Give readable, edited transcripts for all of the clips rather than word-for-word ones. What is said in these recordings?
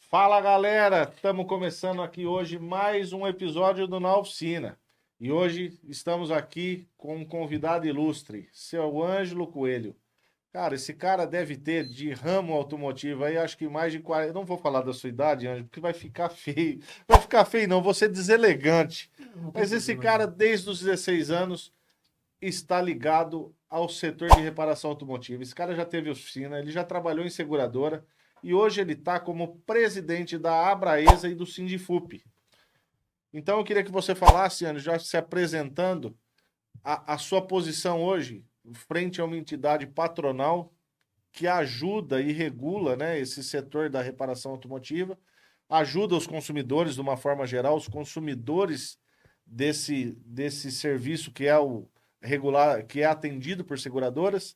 Fala galera, estamos começando aqui hoje mais um episódio do Na Oficina. E hoje estamos aqui com um convidado ilustre, seu Ângelo Coelho. Cara, esse cara deve ter de ramo automotivo aí, acho que mais de 40. Eu não vou falar da sua idade, Ângelo, porque vai ficar feio. Vai ficar feio, não, vou ser deselegante. Não tem Mas esse problema, cara, não. desde os 16 anos, está ligado ao setor de reparação automotiva. Esse cara já teve oficina, ele já trabalhou em seguradora e hoje ele está como presidente da Abraesa e do Sindifup. Então eu queria que você falasse, Ana, já se apresentando, a sua posição hoje frente a uma entidade patronal que ajuda e regula, né, esse setor da reparação automotiva, ajuda os consumidores de uma forma geral, os consumidores desse serviço que é o regular, que é atendido por seguradoras.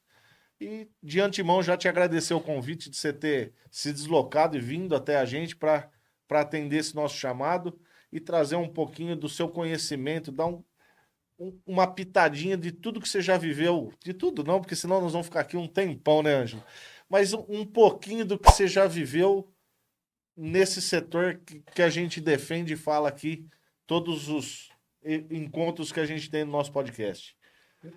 E de antemão já te agradecer o convite de você ter se deslocado e vindo até a gente para atender esse nosso chamado e trazer um pouquinho do seu conhecimento, dar uma pitadinha de tudo que você já viveu, de tudo não, porque senão nós vamos ficar aqui um tempão, né, Ângelo? Mas um pouquinho do que você já viveu nesse setor que a gente defende e fala aqui todos os encontros que a gente tem no nosso podcast.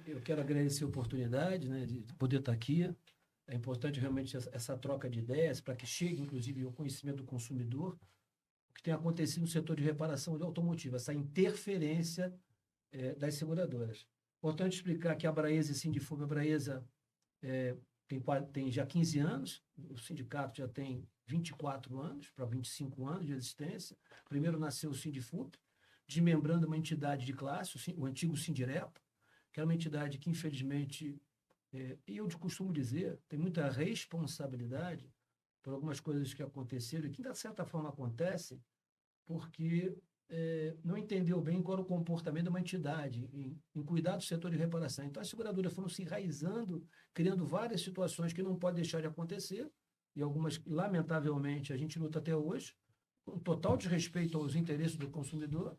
Eu quero agradecer a oportunidade, né, de poder estar aqui. É importante realmente essa troca de ideias para que chegue, inclusive, ao conhecimento do consumidor o que tem acontecido no setor de reparação de automotiva, essa interferência das seguradoras. Importante explicar que a Abraesa e Sindifup, a Abraesa tem já 15 anos, o sindicato já tem 24 anos, para 25 anos de existência. Primeiro nasceu o Sindifup, desmembrando uma entidade de classe, o antigo Sindirepa, que era uma entidade que, infelizmente, e eu costumo dizer, tem muita responsabilidade por algumas coisas que aconteceram e que, de certa forma, acontecem porque não entendeu bem qual era o comportamento de uma entidade em cuidar do setor de reparação. Então, as seguradoras foram se enraizando, criando várias situações que não podem deixar de acontecer, e algumas, lamentavelmente, a gente luta até hoje, com total desrespeito aos interesses do consumidor.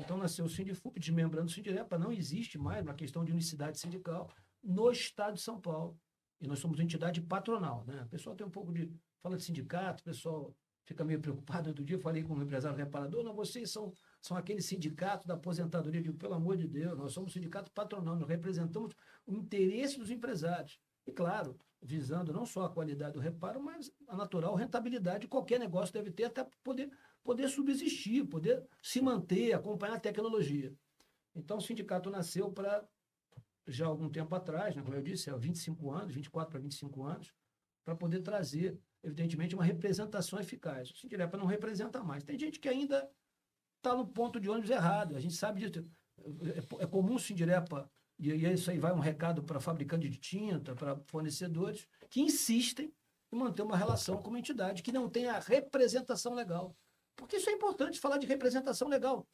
Então, nasceu o Sindifup, desmembrando o Sindirepa, não existe mais uma questão de unicidade sindical no estado de São Paulo. E nós somos uma entidade patronal, né? O pessoal tem um pouco de... Fala de sindicato, o pessoal fica meio preocupado. Outro dia eu falei com um empresário reparador, não, vocês são aquele sindicato da aposentadoria. Eu digo, pelo amor de Deus, nós somos um sindicato patronal, nós representamos o interesse dos empresários. E, claro, visando não só a qualidade do reparo, mas a natural rentabilidade que qualquer negócio deve ter até poder subsistir, poder se manter, acompanhar a tecnologia. Então, o sindicato nasceu para, já há algum tempo atrás, né, como eu disse, há 25 anos, 24 para 25 anos, para poder trazer, evidentemente, uma representação eficaz. O Sindirepa não representa mais. Tem gente que ainda está no ponto de ônibus errado, a gente sabe disso. É comum o Sindirepa, e isso aí vai um recado para fabricantes de tinta, para fornecedores, que insistem em manter uma relação com uma entidade que não tem a representação legal. Porque isso é importante, falar de representação legal.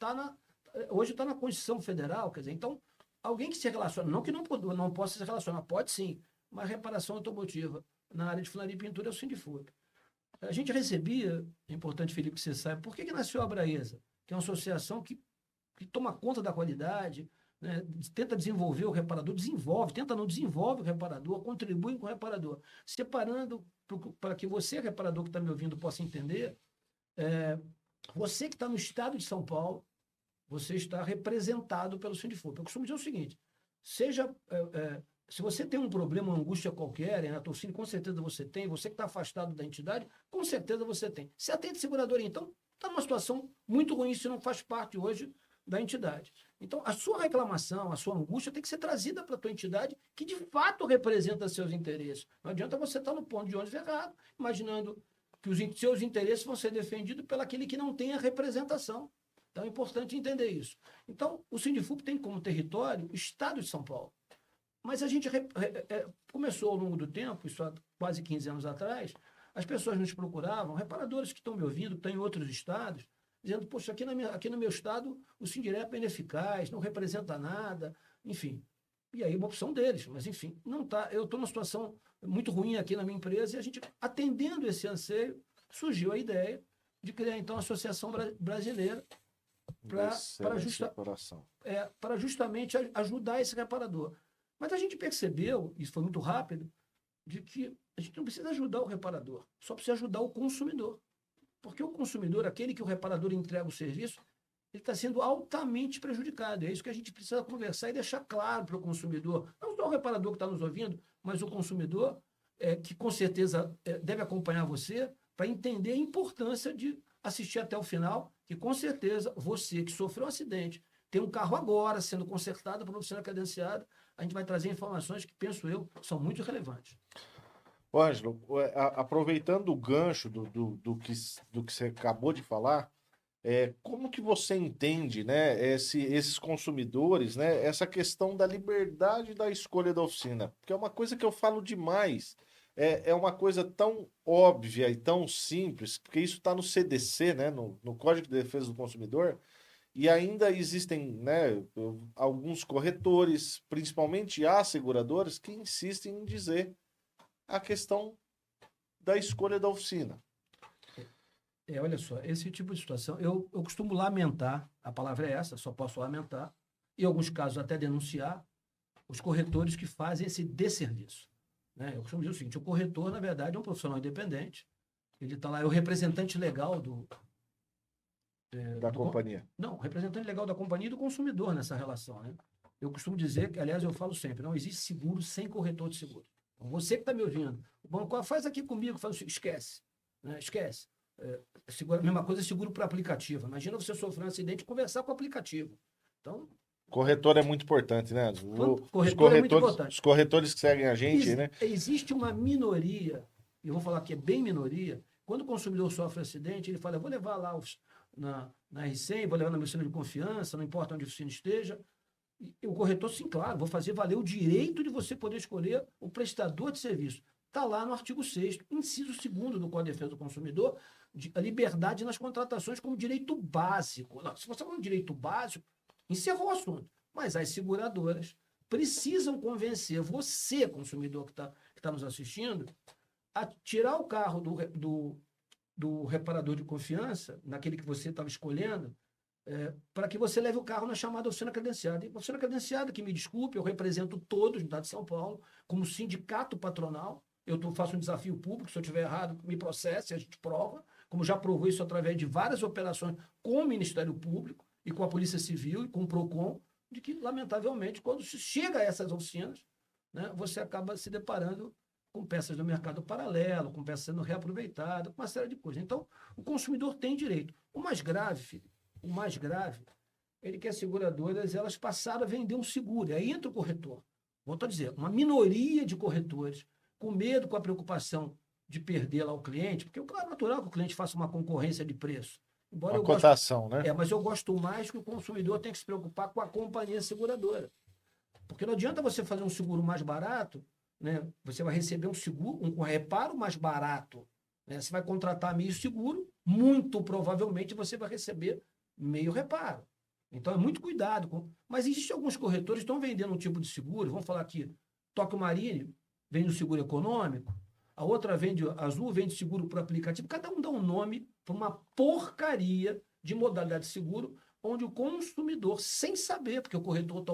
Hoje está na Constituição Federal, quer dizer, então, alguém que se relaciona, não que não possa se relacionar, pode sim, mas reparação automotiva na área de funilaria e pintura é o Sindifup. A gente recebia, é importante, Felipe, que você saiba, por que nasceu a Abraesa? Que é uma associação que toma conta da qualidade, né, tenta desenvolver o reparador, tenta não desenvolve o reparador, contribui com o reparador. Separando, para que você, reparador que está me ouvindo, possa entender, você que está no estado de São Paulo, você está representado pelo Sindifup. Eu costumo dizer o seguinte, se você tem um problema, uma angústia qualquer, Renato Orsini, com certeza você tem. Você que está afastado da entidade, com certeza você tem. Se atende seguradora, então, está numa situação muito ruim se não faz parte hoje da entidade. Então, a sua reclamação, a sua angústia tem que ser trazida para a tua entidade que, de fato, representa seus interesses. Não adianta você estar no ponto de ônibus errado, imaginando que os seus interesses vão ser defendidos pelo aquele que não tem a representação. Então, é importante entender isso. Então, o Sindifup tem como território o estado de São Paulo. Mas a gente começou ao longo do tempo, isso há quase 15 anos atrás, as pessoas nos procuravam, reparadores que estão me ouvindo, que estão em outros estados, dizendo, poxa, aqui no meu estado o Sindirepa é ineficaz, não representa nada, enfim. E aí uma opção deles, mas enfim, não tá. Eu estou numa situação muito ruim aqui na minha empresa e a gente, atendendo esse anseio, surgiu a ideia de criar então a Associação Brasileira para justamente ajudar esse reparador. Mas a gente percebeu, isso foi muito rápido, de que a gente não precisa ajudar o reparador, só precisa ajudar o consumidor. Porque o consumidor, aquele que o reparador entrega o serviço, ele está sendo altamente prejudicado. É isso que a gente precisa conversar e deixar claro para o consumidor, não só o reparador que está nos ouvindo, mas o consumidor, que com certeza deve acompanhar você para entender a importância de assistir até o final, que com certeza você que sofreu um acidente, tem um carro agora sendo consertado por uma oficina credenciada, a gente vai trazer informações que, penso eu, são muito relevantes. Ô, Ângelo, aproveitando o gancho do que você acabou de falar, como que você entende, né, esses consumidores, né, essa questão da liberdade da escolha da oficina? Porque é uma coisa que eu falo demais, é uma coisa tão óbvia e tão simples, porque isso está no CDC, né, no Código de Defesa do Consumidor, e ainda existem, né, alguns corretores, principalmente as seguradoras, que insistem em dizer a questão da escolha da oficina. Olha só, esse tipo de situação, eu costumo lamentar, a palavra é essa, só posso lamentar, em alguns casos até denunciar, os corretores que fazem esse desserviço. Né? Eu costumo dizer o seguinte, o corretor, na verdade, é um profissional independente, ele está lá, é o representante legal Da companhia. Não, representante legal da companhia e do consumidor nessa relação. Né? Eu costumo dizer, que, aliás, eu falo sempre, não existe seguro sem corretor de seguro. Então, você que está me ouvindo, o banco faz aqui comigo, esquece. Né? Esquece. A mesma coisa é seguro para aplicativo. Imagina você sofrer um acidente e conversar com o aplicativo. Então, corretor é muito importante, né? Corretor é muito importante. Os corretores que seguem a gente, né? Existe uma minoria, e eu vou falar que é bem minoria, quando o consumidor sofre um acidente, ele fala, eu vou levar lá na R100, vou levar na minha oficina de confiança, não importa onde a oficina esteja. E o corretor, sim, claro, vou fazer valer o direito de você poder escolher o prestador de serviço. Está lá no artigo 6º, inciso 2º do Código de Defesa do Consumidor, a liberdade nas contratações como direito básico. Não, se você falar um direito básico, encerrou o assunto. Mas as seguradoras precisam convencer você, consumidor que tá nos assistindo, a tirar o carro do reparador de confiança, naquele que você estava escolhendo, para que você leve o carro na chamada oficina credenciada. E a oficina credenciada, que me desculpe, eu represento todos no estado de São Paulo, como sindicato patronal. Eu faço um desafio público, se eu estiver errado, me processe, a gente prova, como já provou isso através de várias operações com o Ministério Público e com a Polícia Civil e com o PROCON, de que, lamentavelmente, quando se chega a essas oficinas, né, você acaba se deparando com peças do mercado paralelo, com peças sendo reaproveitadas, com uma série de coisas. Então, o consumidor tem direito. O mais grave, filho, ele que as seguradoras, elas passaram a vender um seguro. E aí entra o corretor. Volto a dizer, uma minoria de corretores, com medo, com a preocupação de perder lá o cliente, porque é natural que o cliente faça uma concorrência de preço. Embora uma cotação, né? Mas eu gosto mais que o consumidor tenha que se preocupar com a companhia seguradora. Porque não adianta você fazer um seguro mais barato, né? Você vai receber um seguro, um reparo mais barato. Né? Você vai contratar meio seguro, muito provavelmente você vai receber meio reparo. Então é muito cuidado. Mas existem alguns corretores que estão vendendo um tipo de seguro, vamos falar aqui, Tóquio Marine vende um seguro econômico, a outra Azul vende seguro por aplicativo, cada um dá um nome para uma porcaria de modalidade de seguro, onde o consumidor, sem saber, porque o corretor está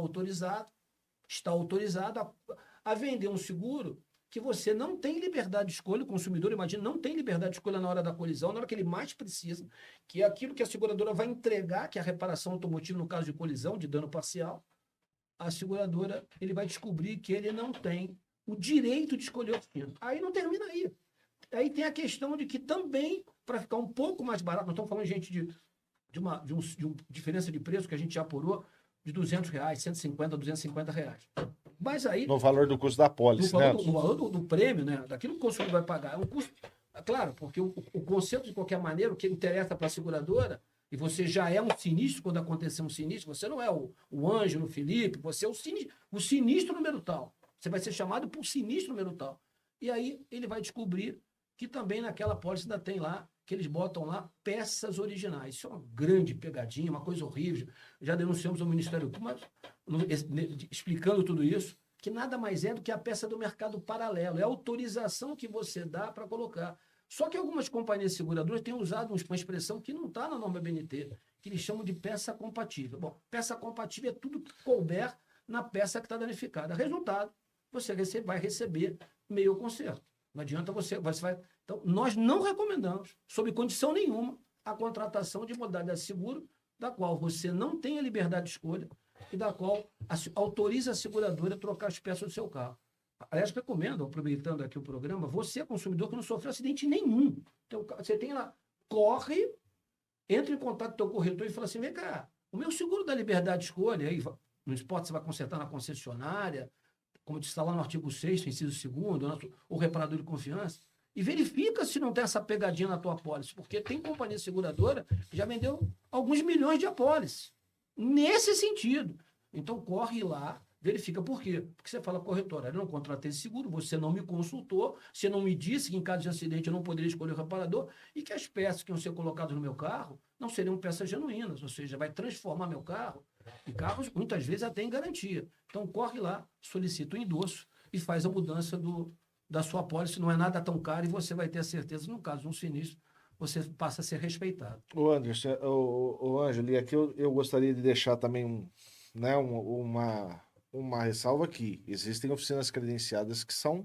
autorizado a vender um seguro que você não tem liberdade de escolha, o consumidor, imagina, não tem liberdade de escolha na hora da colisão, na hora que ele mais precisa, que é aquilo que a seguradora vai entregar, que é a reparação automotiva no caso de colisão, de dano parcial, a seguradora, ele vai descobrir que ele não tem o direito de escolher o oficina. Aí não termina aí. Aí tem a questão de que também, para ficar um pouco mais barato, nós estamos falando, gente, de uma diferença de preço que a gente já apurou de R$200, 150, R$250. Mas aí... No valor do custo da pólice, né? No valor do prêmio, né? Daquilo que o consumidor vai pagar. É um custo... Claro, porque o conceito, de qualquer maneira, o que interessa para a seguradora, e você já é um sinistro quando acontecer um sinistro, você não é o Ângelo, o Felipe, você é o sinistro número tal. Você vai ser chamado por sinistro número tal. E aí ele vai descobrir que também naquela pólice ainda tem lá, que eles botam lá peças originais. Isso é uma grande pegadinha, uma coisa horrível. Já denunciamos ao Ministério Público, mas explicando tudo isso, que nada mais é do que a peça do mercado paralelo. É a autorização que você dá para colocar. Só que algumas companhias seguradoras têm usado uma expressão que não está na norma BNT, que eles chamam de peça compatível. Bom, peça compatível é tudo que couber na peça que está danificada. Resultado, você vai receber meio conserto. Não adianta você vai Então, nós não recomendamos, sob condição nenhuma, a contratação de modalidade de seguro, da qual você não tem a liberdade de escolha e da qual autoriza a seguradora a trocar as peças do seu carro. Aliás, recomendo, aproveitando aqui o programa, você, consumidor, que não sofreu acidente nenhum. Então, você tem lá, corre, entra em contato com o teu corretor e fala assim, vem cá, o meu seguro da liberdade de escolha, aí, não importa se vai consertar na concessionária, como está lá no artigo 6º, inciso 2º, o reparador de confiança, e verifica se não tem essa pegadinha na tua apólice, porque tem companhia seguradora que já vendeu alguns milhões de apólices. Nesse sentido. Então, corre lá, verifica por quê? Porque você fala, corretora, eu não contratei esse seguro, você não me consultou, você não me disse que em caso de acidente eu não poderia escolher o reparador e que as peças que iam ser colocadas no meu carro não seriam peças genuínas, ou seja, vai transformar meu carro em carros, muitas vezes, até em garantia. Então, corre lá, solicita o endosso e faz a mudança da sua apólice, não é nada tão caro e você vai ter a certeza, no caso de um sinistro, você passa a ser respeitado. Ô Anderson, ô Ângelo, e aqui eu gostaria de deixar também né, uma ressalva aqui. Existem oficinas credenciadas que são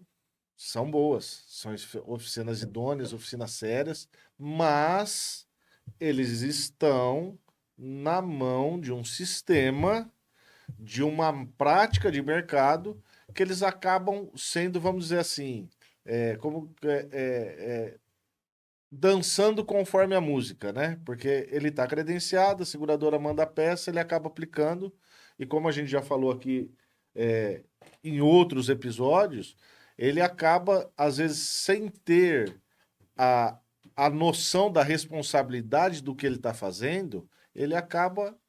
boas, são oficinas idôneas, oficinas sérias, mas eles estão na mão de um sistema, de uma prática de mercado, que eles acabam sendo, vamos dizer assim, dançando conforme a música, né? Porque ele está credenciado, a seguradora manda a peça, ele acaba aplicando, e como a gente já falou aqui em outros episódios, ele acaba, às vezes, sem ter a noção da responsabilidade do que ele está fazendo, ele acaba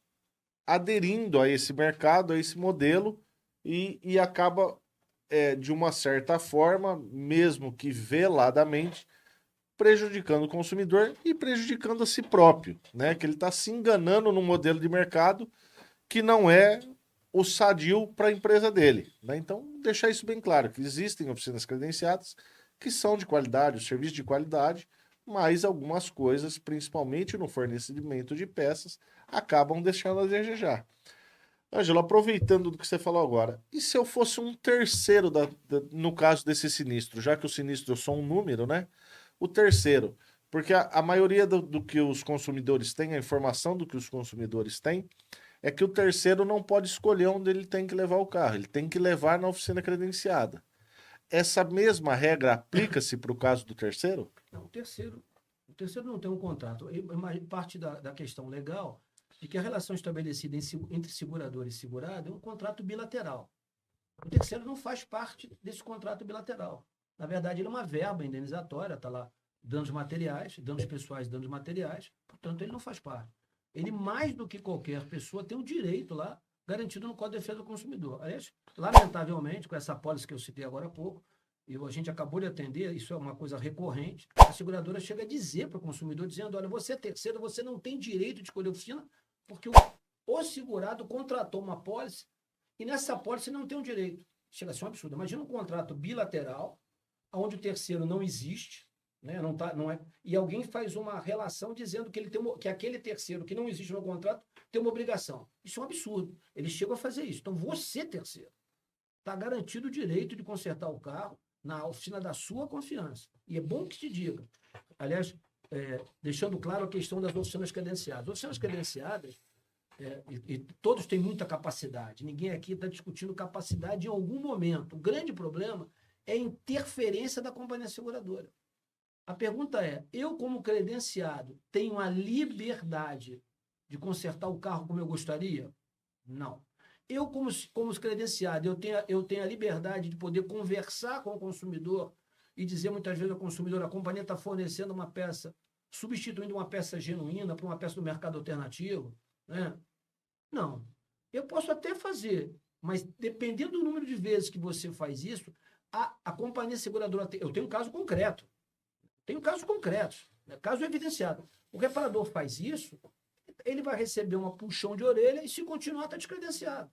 aderindo a esse mercado, a esse modelo, e acaba, de uma certa forma, mesmo que veladamente, prejudicando o consumidor e prejudicando a si próprio, né? Que ele está se enganando num modelo de mercado que não é o sadio para a empresa dele, né? Então, deixar isso bem claro, que existem oficinas credenciadas que são de qualidade, o serviço de qualidade, mas algumas coisas, principalmente no fornecimento de peças, acabam deixando a desejar. Ângelo, aproveitando do que você falou agora, e se eu fosse um terceiro no caso desse sinistro, já que o sinistro é só um número, né? O terceiro, porque a maioria do que os consumidores têm, a informação do que os consumidores têm, é que o terceiro não pode escolher onde ele tem que levar o carro, ele tem que levar na oficina credenciada. Essa mesma regra aplica-se para o caso do terceiro? Não, o terceiro não tem um contrato. Parte da questão legal é que a relação estabelecida entre segurador e segurado é um contrato bilateral. O terceiro não faz parte desse contrato bilateral. Na verdade, ele é uma verba indenizatória, está lá danos materiais, danos pessoais, danos materiais, portanto, ele não faz parte. Ele, mais do que qualquer pessoa, tem um direito lá garantido no Código de Defesa do Consumidor. Aliás, lamentavelmente, com essa apólice que eu citei agora há pouco, e a gente acabou de atender, isso é uma coisa recorrente, a seguradora chega a dizer para o consumidor, dizendo, olha, você é terceiro, você não tem direito de escolher a oficina, porque o segurado contratou uma apólice e nessa apólice não tem um direito. Chega a ser um absurdo. Imagina um contrato bilateral, onde o terceiro não existe, né? Não é, e alguém faz uma relação dizendo que, que aquele terceiro que não existe no contrato tem uma obrigação. Isso é um absurdo. Eles chegam a fazer isso. Então, você, terceiro, está garantido o direito de consertar o carro na oficina da sua confiança. E é bom que te diga. Aliás, deixando claro a questão das oficinas credenciadas. As oficinas credenciadas, e todos têm muita capacidade. Ninguém aqui está discutindo capacidade em algum momento. O grande problema é a interferência da companhia seguradora. A pergunta é, eu como credenciado tenho a liberdade de consertar o carro como eu gostaria? Não. Eu como credenciado, eu tenho a liberdade de poder conversar com o consumidor e dizer muitas vezes ao consumidor, a companhia está fornecendo uma peça, substituindo uma peça genuína por uma peça do mercado alternativo, né? Não. Eu posso até fazer, mas dependendo do número de vezes que você faz isso, a companhia seguradora... Eu tenho um caso concreto. Tenho casos concretos, né? Caso evidenciado. O reparador faz isso, ele vai receber uma puxão de orelha e, se continuar, está descredenciado.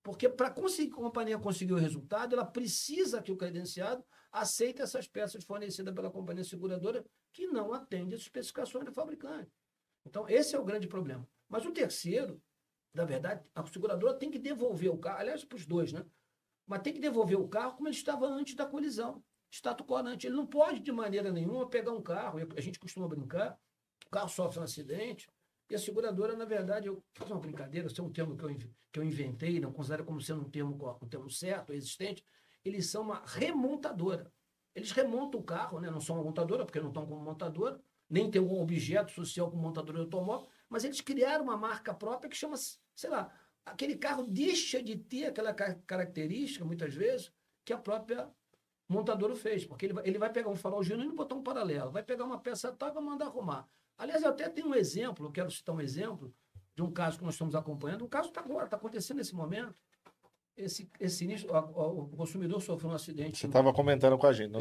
Porque para a companhia conseguir o resultado, ela precisa que o credenciado aceite essas peças fornecidas pela companhia seguradora que não atende as especificações do fabricante. Então, esse é o grande problema. Mas o terceiro, na verdade, a seguradora tem que devolver o carro, aliás, para os dois, né? Mas tem que devolver o carro como ele estava antes da colisão. status quo ante. Ele não pode, de maneira nenhuma, pegar um carro, a gente costuma brincar, o carro sofre um acidente, e a seguradora, na verdade, eu faço uma brincadeira, esse é um termo que eu inventei, não considero como sendo um termo certo, existente, eles são uma remontadora. Eles remontam o carro, né? Não são uma montadora, porque não estão como montadora, nem tem algum objeto social como montadora de automóvel, mas eles criaram uma marca própria que chama, sei lá, aquele carro deixa de ter aquela característica, muitas vezes, que a própria montadora fez, porque ele vai pegar um farol genuíno e botar um paralelo, vai pegar uma peça tal e vai mandar arrumar. Aliás, eu até tenho um exemplo, eu quero citar um exemplo de um caso que nós estamos acompanhando, um caso está agora, está acontecendo nesse momento. Esse sinistro, o consumidor sofreu um acidente. Você estava comentando com a gente.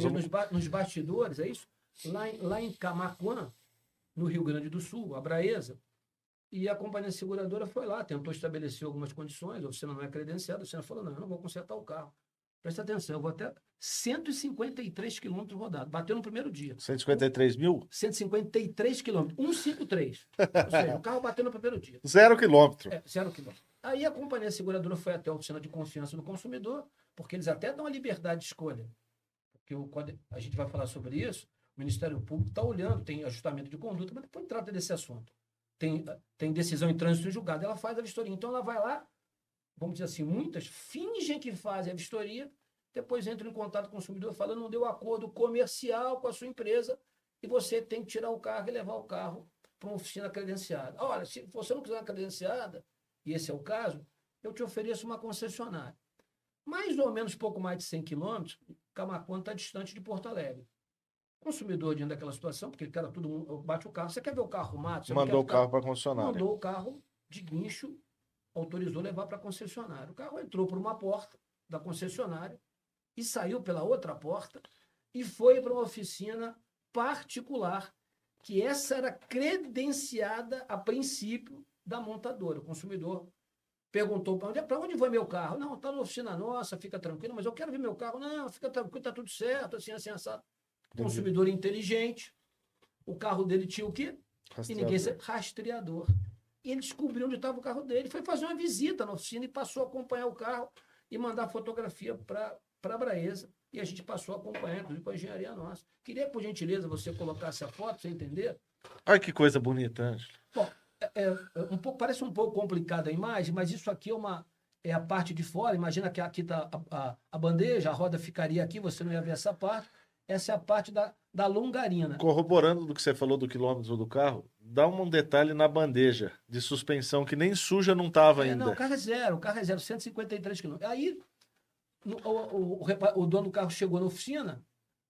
Nos bastidores, é isso? Lá em Camaquã, no Rio Grande do Sul, a Abraesa, e a companhia seguradora foi lá, tentou estabelecer algumas condições, a oficina não é credenciada, a oficina falou, não, eu não vou consertar o carro. Presta atenção, eu vou até 153 quilômetros rodados, bateu no primeiro dia. 153 mil? 153 quilômetros, 153. Ou seja, o carro bateu no primeiro dia. 0 quilômetro. 0 quilômetro. Aí a companhia seguradora foi até a oficina de confiança do consumidor, porque eles até dão a liberdade de escolha. Porque a gente vai falar sobre isso, o Ministério Público está olhando, tem ajustamento de conduta, mas depois trata desse assunto. Tem decisão em trânsito em julgado, ela faz a vistoria. Então ela vai lá, vamos dizer assim, muitas fingem que fazem a vistoria, depois entram em contato com o consumidor falando não deu acordo comercial com a sua empresa e você tem que tirar o carro e levar o carro para uma oficina credenciada. Olha, se você não quiser uma credenciada, e esse é o caso, eu te ofereço uma concessionária. Mais ou menos pouco mais de 100 quilômetros, Camaquã está distante de Porto Alegre. O consumidor, diante daquela situação, porque cara, todo mundo bate o carro, você quer ver o carro arrumado? Você mandou o carro para a concessionária. Mandou o carro de guincho, autorizou levar para a concessionária. O carro entrou por uma porta da concessionária e saiu pela outra porta e foi para uma oficina particular, que essa era credenciada a princípio da montadora. O consumidor perguntou para onde foi meu carro? Não, está na oficina nossa, fica tranquilo, mas eu quero ver meu carro. Não, fica tranquilo, está tudo certo, assim, assado. Consumidor inteligente, o carro dele tinha o quê? Rastreador. E ninguém sabe, rastreador. E ele descobriu onde estava o carro dele, foi fazer uma visita na oficina e passou a acompanhar o carro e mandar fotografia para a Abraesa. E a gente passou a acompanhar, inclusive, com a engenharia nossa. Queria, por gentileza, você colocasse a foto, você entender? Ai, que coisa bonita, Ângelo. Bom, parece um pouco complicada a imagem, mas isso aqui é a parte de fora. Imagina que aqui está a bandeja, a roda ficaria aqui, você não ia ver essa parte. Essa é a parte da longarina. Corroborando do que você falou do quilômetro do carro, dá um detalhe na bandeja de suspensão, que nem suja não estava ainda. Não, o carro é zero, 153 quilômetros. Aí, o dono do carro chegou na oficina,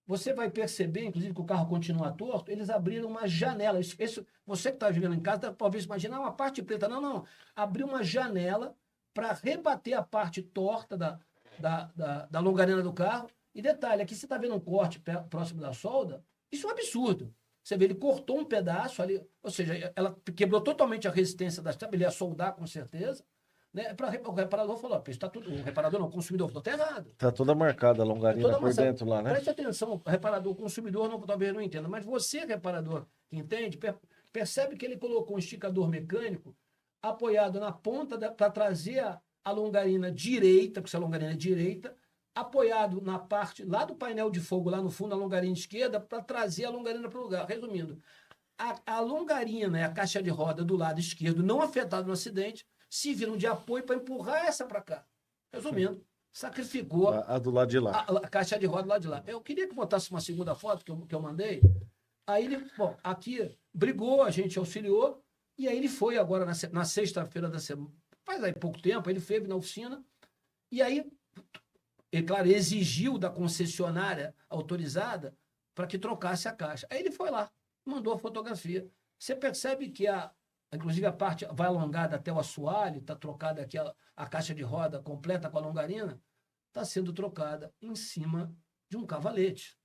você vai perceber, inclusive, que o carro continua torto, eles abriram uma janela. Você que está vivendo em casa, talvez imaginar uma parte preta. Não. Abriu uma janela para rebater a parte torta da longarina do carro. E detalhe, aqui você está vendo um corte próximo da solda, isso é um absurdo. Você vê, ele cortou um pedaço ali, ou seja, ela quebrou totalmente a resistência das tábuas, ele ia soldar com certeza. Né? O reparador falou, está tudo, o reparador não, o consumidor falou, está errado. Está toda marcada a longarina por dentro lá, né? Preste atenção, o reparador, o consumidor talvez não entenda, mas você, reparador, que entende, percebe que ele colocou um esticador mecânico apoiado na ponta para trazer a longarina direita, porque essa longarina é direita, apoiado na parte lá do painel de fogo, lá no fundo, a longarina esquerda, para trazer a longarina para o lugar. Resumindo, a longarina e a caixa de roda do lado esquerdo, não afetado no acidente, serviram de apoio para empurrar essa para cá. Resumindo, sacrificou a do lado de lá. A caixa de roda do lado de lá. Eu queria que botasse uma segunda foto que eu mandei. Aí ele, aqui brigou, a gente auxiliou, e aí ele foi agora na sexta-feira da semana, faz aí pouco tempo, ele foi na oficina, e aí ele, claro, exigiu da concessionária autorizada para que trocasse a caixa. Aí ele foi lá, mandou a fotografia. Você percebe que inclusive a parte vai alongada até o assoalho, está trocada aqui a caixa de roda completa com a longarina, está sendo trocada em cima de um cavalete.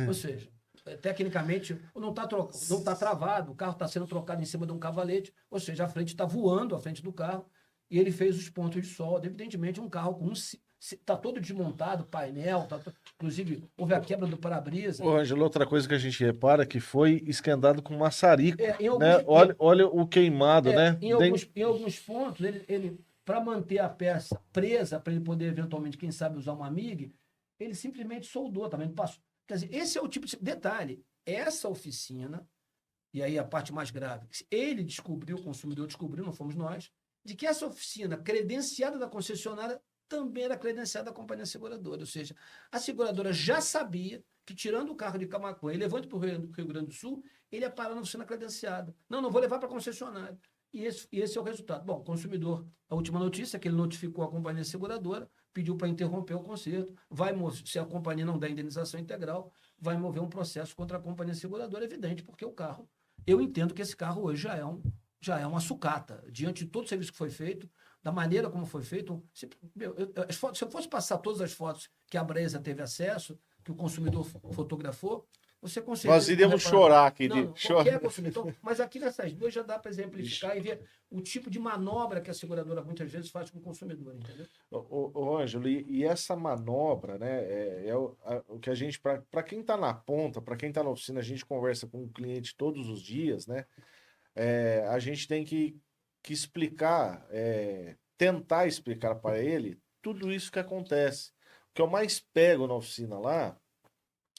Ou seja, tecnicamente não está travado, o carro está sendo trocado em cima de um cavalete, ou seja, a frente está voando, a frente do carro, e ele fez os pontos de solda. Evidentemente, um carro com está todo desmontado, painel, inclusive houve a quebra do para-brisa. Ô, Ângelo, outra coisa que a gente repara que foi esquentado com maçarico, né? Olha o queimado, né? Em alguns pontos, ele para manter a peça presa, para ele poder eventualmente, quem sabe, usar uma MIG, ele simplesmente soldou, também não passou. Quer dizer, esse é o tipo de detalhe. Essa oficina, e aí a parte mais grave, ele descobriu, o consumidor descobriu, não fomos nós, de que essa oficina credenciada da concessionária também era credenciada da companhia seguradora. Ou seja, a seguradora já sabia que, tirando o carro de Camaquã e levando para o Rio Grande do Sul, ele ia parar na oficina credenciada. Não vou levar para a concessionária. E esse é o resultado. Bom, o consumidor, a última notícia é que ele notificou a companhia seguradora, pediu para interromper o conserto, se a companhia não der indenização integral, vai mover um processo contra a companhia seguradora, evidente, porque o carro, eu entendo que esse carro hoje já é uma sucata, diante de todo o serviço que foi feito, da maneira como foi feito. Se eu fosse passar todas as fotos que a Bresa teve acesso, que o consumidor fotografou, você com certeza Nós iríamos chorar aqui. Não, qualquer consumidor. Mas aqui nessas duas já dá para exemplificar e ver o tipo de manobra que a seguradora muitas vezes faz com o consumidor, entendeu? Ô, Ângelo, e essa manobra, né, o que a gente, para quem está na ponta, para quem está na oficina, a gente conversa com o cliente todos os dias, né? A gente tem que explicar, tentar explicar para ele tudo isso que acontece. O que eu mais pego na oficina lá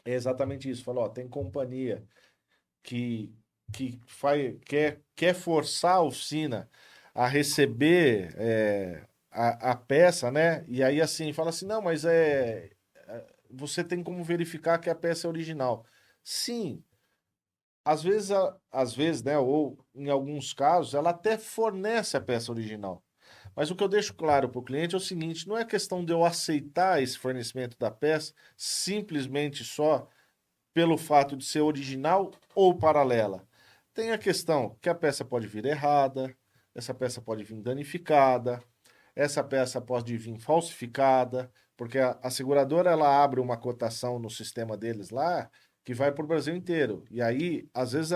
é exatamente isso. Falo, ó, tem companhia que, quer forçar a oficina a receber a peça, né? E aí assim, fala assim, não, mas você tem como verificar que a peça é original. Sim, às vezes, né, ou em alguns casos, ela até fornece a peça original. Mas o que eu deixo claro para o cliente é o seguinte: não é questão de eu aceitar esse fornecimento da peça simplesmente só pelo fato de ser original ou paralela. Tem a questão que a peça pode vir errada, essa peça pode vir danificada, essa peça pode vir falsificada, porque a seguradora ela abre uma cotação no sistema deles lá que vai para o Brasil inteiro. E aí, às vezes,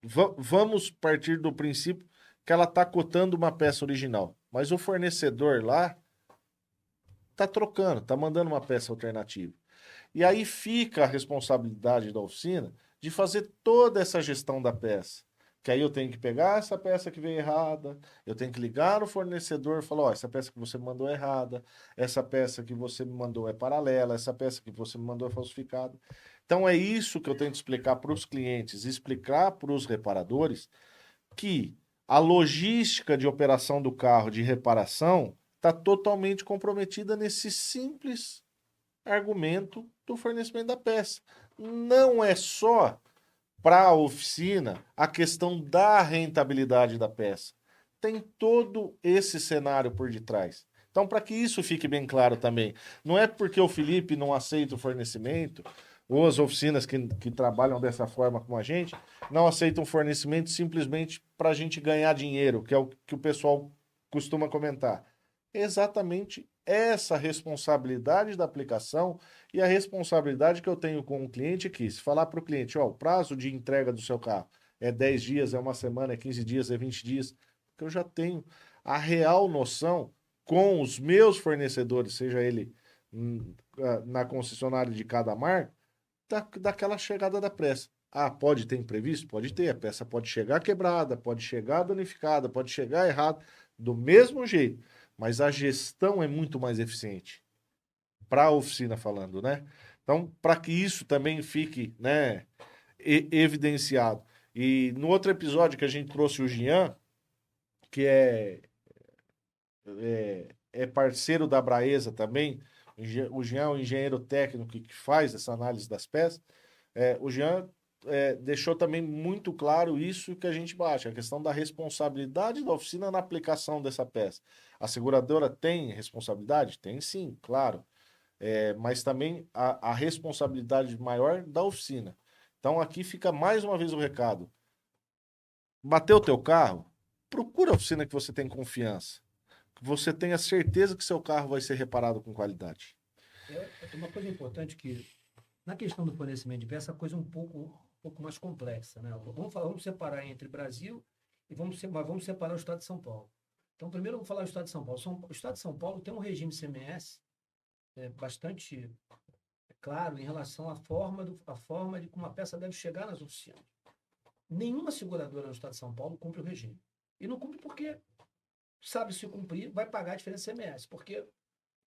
vamos partir do princípio que ela está cotando uma peça original, mas o fornecedor lá está trocando, está mandando uma peça alternativa. E aí fica a responsabilidade da oficina de fazer toda essa gestão da peça. Que aí eu tenho que pegar essa peça que veio errada, eu tenho que ligar no fornecedor e falar, ó, essa peça que você me mandou é errada, essa peça que você me mandou é paralela, essa peça que você me mandou é falsificada. Então é isso que eu tenho que explicar para os clientes, explicar para os reparadores que a logística de operação do carro de reparação está totalmente comprometida nesse simples argumento do fornecimento da peça. Não é só para a oficina a questão da rentabilidade da peça. Tem todo esse cenário por detrás. Então, para que isso fique bem claro também, não é porque o Felipe não aceita o fornecimento, ou as oficinas que trabalham dessa forma com a gente, não aceitam fornecimento simplesmente para a gente ganhar dinheiro, que é o que o pessoal costuma comentar. É exatamente essa responsabilidade da aplicação e a responsabilidade que eu tenho com o cliente aqui. Se falar para o cliente, ó, o prazo de entrega do seu carro é 10 dias, é uma semana, é 15 dias, é 20 dias, porque eu já tenho a real noção com os meus fornecedores, seja ele na concessionária de cada marca, daquela chegada da peça. Ah, pode ter imprevisto? Pode ter. A peça pode chegar quebrada, pode chegar danificada, pode chegar errada, do mesmo jeito. Mas a gestão é muito mais eficiente. Para a oficina falando, né? Então, para que isso também fique, né, evidenciado. E no outro episódio que a gente trouxe o Jean, que é parceiro da Braesa também, o Jean é o engenheiro técnico que faz essa análise das peças, o Jean deixou também muito claro isso que a gente bate, a questão da responsabilidade da oficina na aplicação dessa peça. A seguradora tem responsabilidade? Tem sim, claro. Mas também a responsabilidade maior da oficina. Então aqui fica mais uma vez o recado. Bateu o teu carro? Procura a oficina que você tem confiança. Que você tenha certeza que seu carro vai ser reparado com qualidade. É uma coisa importante que, na questão do fornecimento de peça, a coisa é um pouco mais complexa, né? Vamos separar entre Brasil e vamos separar o estado de São Paulo. Então, primeiro eu vou falar do estado de São Paulo. O estado de São Paulo tem um regime CMS bastante claro em relação à forma de como a peça deve chegar nas oficinas. Nenhuma seguradora no estado de São Paulo cumpre o regime. E não cumpre porque sabe se cumprir, vai pagar a diferença CMS, porque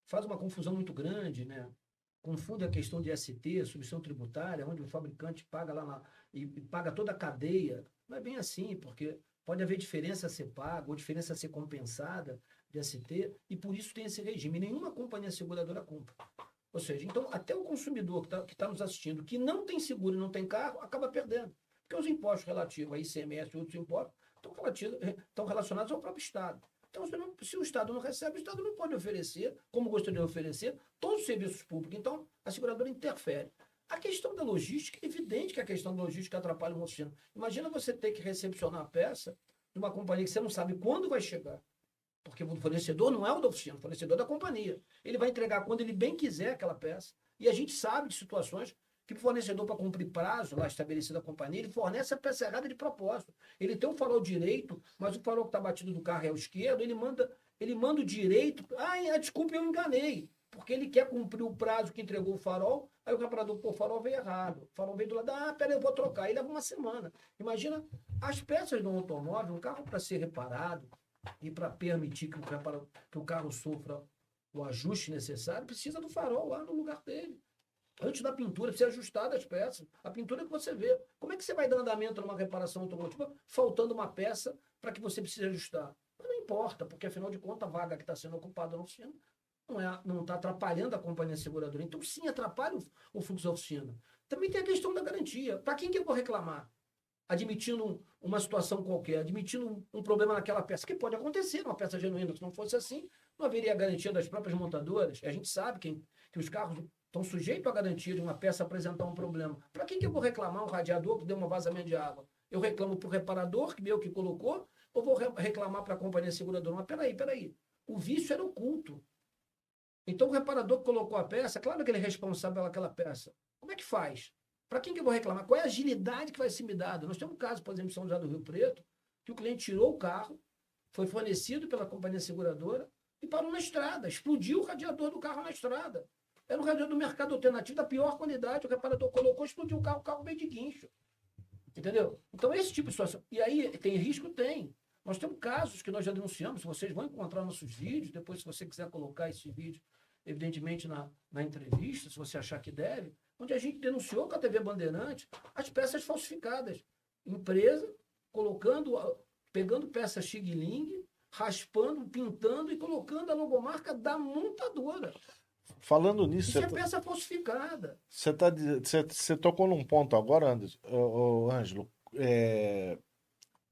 faz uma confusão muito grande, né? confundem a questão de ST, substituição tributária, onde o fabricante paga e paga toda a cadeia. Não é bem assim, porque pode haver diferença a ser paga ou diferença a ser compensada de ST, e por isso tem esse regime. Nenhuma companhia seguradora cumpre. Ou seja, então, até o consumidor que tá nos assistindo, que não tem seguro e não tem carro, acaba perdendo. Porque os impostos relativos a ICMS e outros impostos estão relacionados ao próprio Estado. Então, se o Estado não recebe, o Estado não pode oferecer, como gostaria de oferecer, todos os serviços públicos. Então, a seguradora interfere. A questão da logística, é evidente que a questão da logística atrapalha uma oficina. Imagina você ter que recepcionar a peça de uma companhia que você não sabe quando vai chegar. Porque o fornecedor não é o da oficina, o fornecedor é da companhia. Ele vai entregar quando ele bem quiser aquela peça. E a gente sabe de situações que o fornecedor, para cumprir prazo lá estabelecido da companhia, ele fornece a peça errada de propósito. Ele tem o farol direito, mas o farol que está batido do carro é o esquerdo, ele manda o direito. Desculpa, eu enganei. Porque ele quer cumprir o prazo que entregou o farol, aí o reparador, o farol veio errado. O farol veio do lado, peraí, eu vou trocar. Aí leva uma semana. Imagina as peças do automóvel, um carro para ser reparado, e para permitir que o carro sofra o ajuste necessário, precisa do farol lá no lugar dele. Antes da pintura, precisa ajustar das peças. A pintura que você vê. Como é que você vai dar andamento numa reparação automotiva faltando uma peça para que você precise ajustar? Mas não importa, porque afinal de contas a vaga que está sendo ocupada na oficina não está atrapalhando a companhia seguradora. Então sim, atrapalha o fluxo da oficina. Também tem a questão da garantia. Para quem que eu vou reclamar? Admitindo uma situação qualquer, admitindo um problema naquela peça, que pode acontecer numa peça genuína. Se não fosse assim, não haveria garantia das próprias montadoras. A gente sabe que os carros estão sujeitos à garantia de uma peça apresentar um problema. Para quem que eu vou reclamar um radiador que deu um vazamento de água? Eu reclamo para o reparador, que colocou, ou vou reclamar para a companhia seguradora? Mas peraí. O vício era oculto. Então o reparador que colocou a peça, claro que ele é responsável pelaquela peça. Como é que faz? Para quem que eu vou reclamar? Qual é a agilidade que vai ser me dada? Nós temos um caso, por exemplo, em São José do Rio Preto, que o cliente tirou o carro, foi fornecido pela companhia seguradora e parou na estrada. Explodiu o radiador do carro na estrada. Era um radiador do mercado alternativo da pior qualidade. O reparador colocou, explodiu o carro veio de guincho. Entendeu? Então, esse tipo de situação. E aí, tem risco? Tem. Nós temos casos que nós já denunciamos, vocês vão encontrar nossos vídeos, depois, se você quiser colocar esse vídeo, evidentemente, na entrevista, se você achar que deve, onde a gente denunciou com a TV Bandeirante as peças falsificadas. Empresa pegando peça Xing-Ling, raspando, pintando e colocando a logomarca da montadora. Falando nisso... Isso é peça falsificada. Você tocou num ponto agora, Ângelo.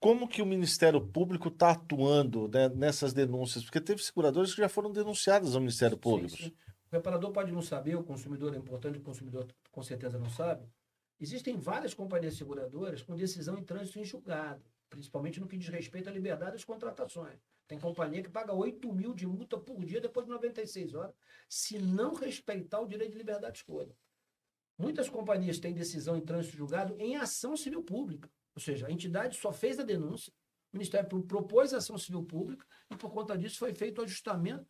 Como que o Ministério Público está atuando, né, nessas denúncias? Porque teve seguradoras que já foram denunciadas ao Ministério Público. Sim. O reparador pode não saber, o consumidor é importante, o consumidor com certeza não sabe. Existem várias companhias seguradoras com decisão em trânsito em julgado, principalmente no que diz respeito à liberdade das contratações. Tem companhia que paga 8 mil de multa por dia depois de 96 horas, se não respeitar o direito de liberdade de escolha. Muitas companhias têm decisão em trânsito julgado em ação civil pública, ou seja, a entidade só fez a denúncia, o Ministério Público propôs a ação civil pública e, por conta disso, foi feito o ajustamento,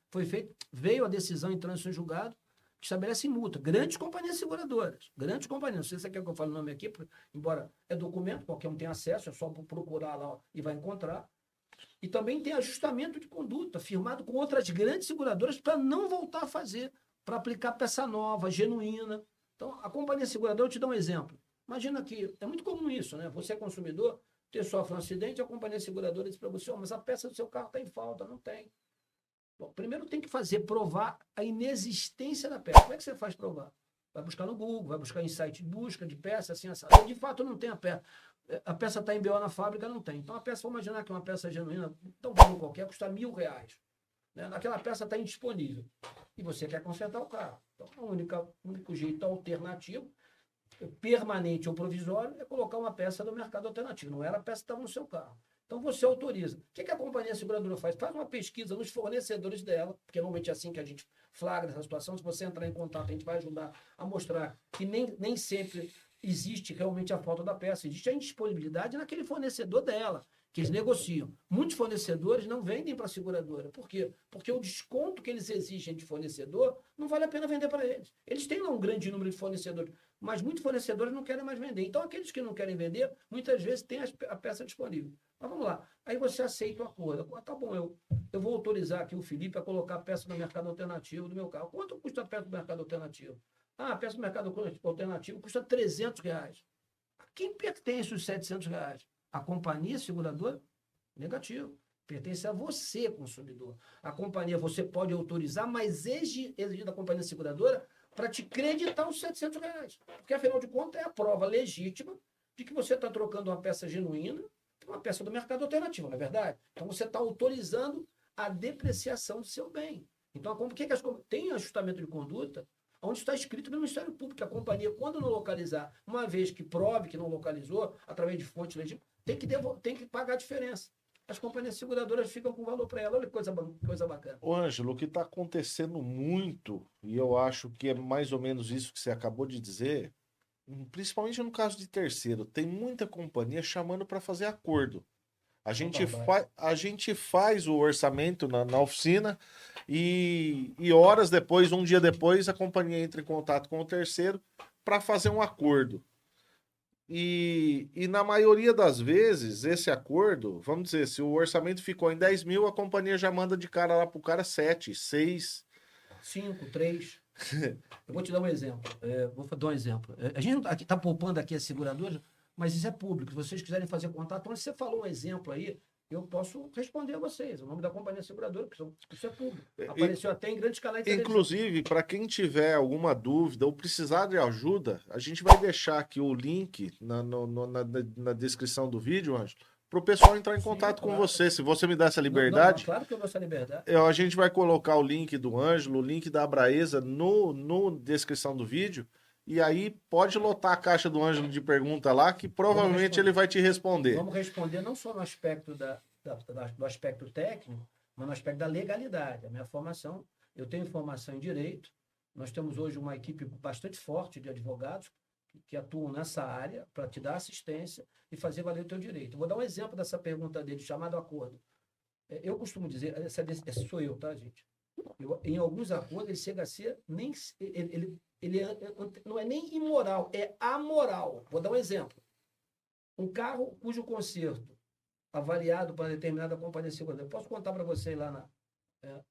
veio a decisão em trânsito julgado, que estabelece multa. Grandes companhias seguradoras, grandes companhias, não sei se você quer que eu fale o nome aqui, embora é documento, qualquer um tem acesso, é só procurar lá e vai encontrar. E também tem ajustamento de conduta, firmado com outras grandes seguradoras para não voltar a fazer, para aplicar peça nova, genuína. Então, a companhia seguradora, eu te dou um exemplo. Imagina que, é muito comum isso, né? Você é consumidor, você sofre um acidente, a companhia seguradora diz para você, mas a peça do seu carro está em falta. Não tem. Bom, primeiro tem que provar a inexistência da peça. Como é que você faz provar? Vai buscar no Google, vai buscar em site de busca de peça, assim, de fato não tem a peça. A peça está em BO na fábrica, não tem. Então a peça, vamos imaginar que uma peça genuína, tão bom qualquer, custa R$1.000. Né? Aquela peça está indisponível. E você quer consertar o carro. Então o único jeito alternativo, permanente ou provisório, é colocar uma peça do mercado alternativo. Não era a peça que estava no seu carro. Então você autoriza. O que a companhia seguradora faz? Faz uma pesquisa nos fornecedores dela, porque normalmente é assim que a gente flagra essa situação. Se você entrar em contato, a gente vai ajudar a mostrar que nem sempre existe realmente a falta da peça. Existe a indisponibilidade naquele fornecedor dela, que eles negociam. Muitos fornecedores não vendem para a seguradora. Por quê? Porque o desconto que eles exigem de fornecedor não vale a pena vender para eles. Eles têm lá um grande número de fornecedores, mas muitos fornecedores não querem mais vender. Então, aqueles que não querem vender, muitas vezes têm a peça disponível. Mas vamos lá. Aí você aceita o acordo. Tá bom, eu vou autorizar aqui o Felipe a colocar a peça no mercado alternativo do meu carro. Quanto custa a peça do mercado alternativo? Ah, a peça do mercado alternativo custa R$ 300. A quem pertence os R$ 700? A companhia seguradora? Negativo. Pertence a você, consumidor. A companhia você pode autorizar, mas exigir da companhia seguradora para te creditar os R$ 700. Porque, afinal de contas, é a prova legítima de que você está trocando uma peça genuína por uma peça do mercado alternativo, não é verdade? Então, você está autorizando a depreciação do seu bem. Então, tem ajustamento de conduta onde está escrito no Ministério Público que a companhia, quando não localizar, uma vez que prove que não localizou, através de fonte legítima, tem que pagar a diferença. As companhias seguradoras ficam com valor para ela. Olha que coisa bacana. Ô, Ângelo, o que está acontecendo muito, e eu acho que é mais ou menos isso que você acabou de dizer, principalmente no caso de terceiro, tem muita companhia chamando para fazer acordo. A gente faz o orçamento na oficina e horas depois, um dia depois, a companhia entra em contato com o terceiro para fazer um acordo. E na maioria das vezes, esse acordo, vamos dizer, se o orçamento ficou em 10 mil, a companhia já manda de cara lá pro cara 7, 6. 5, 3. Eu vou te dar um exemplo. Vou dar um exemplo. A gente está poupando aqui a seguradora, mas isso é público. Se vocês quiserem fazer contato, onde você falou um exemplo aí, eu posso responder a vocês. O nome da companhia seguradora, porque isso é público. Apareceu até em grandes canais de televisão. Inclusive, para quem tiver alguma dúvida ou precisar de ajuda, a gente vai deixar aqui o link na descrição do vídeo, Ângelo, para o pessoal entrar em contato com você. Se você me dá essa liberdade. Claro que eu dou essa liberdade. A gente vai colocar o link do Ângelo, o link da Abraesa no descrição do vídeo. E aí pode lotar a caixa do Ângelo de pergunta lá, que provavelmente ele vai te responder. Vamos responder não só no aspecto do aspecto técnico, mas no aspecto da legalidade. A minha formação, eu tenho formação em direito. Nós temos hoje uma equipe bastante forte de advogados que atuam nessa área para te dar assistência e fazer valer o teu direito. Vou dar um exemplo dessa pergunta dele, chamado acordo. Eu costumo dizer, esse sou eu, tá, gente? Em alguns acordos, ele chega a ser nem... Ele não é nem imoral, é amoral. Vou dar um exemplo. Um carro cujo conserto avaliado para determinada companhia seguradora. Eu posso contar para vocês lá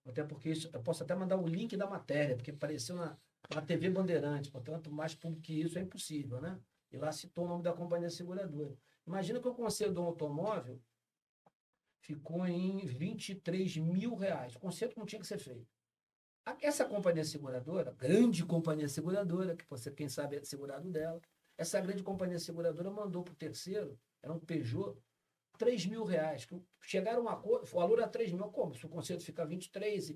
até porque eu posso até mandar o link da matéria, porque apareceu na TV Bandeirantes, portanto, mais público que isso é impossível, né? E lá citou o nome da companhia seguradora. Imagina que o conserto do automóvel ficou em R$ 23 mil. O conserto não tinha que ser feito. Essa companhia seguradora, grande companhia seguradora, que você, quem sabe, é segurado dela, essa grande companhia seguradora mandou para o terceiro, era um Peugeot, R$ 3 mil. Chegaram a um acordo, o valor era 3 mil. Como? Se o conserto fica 23,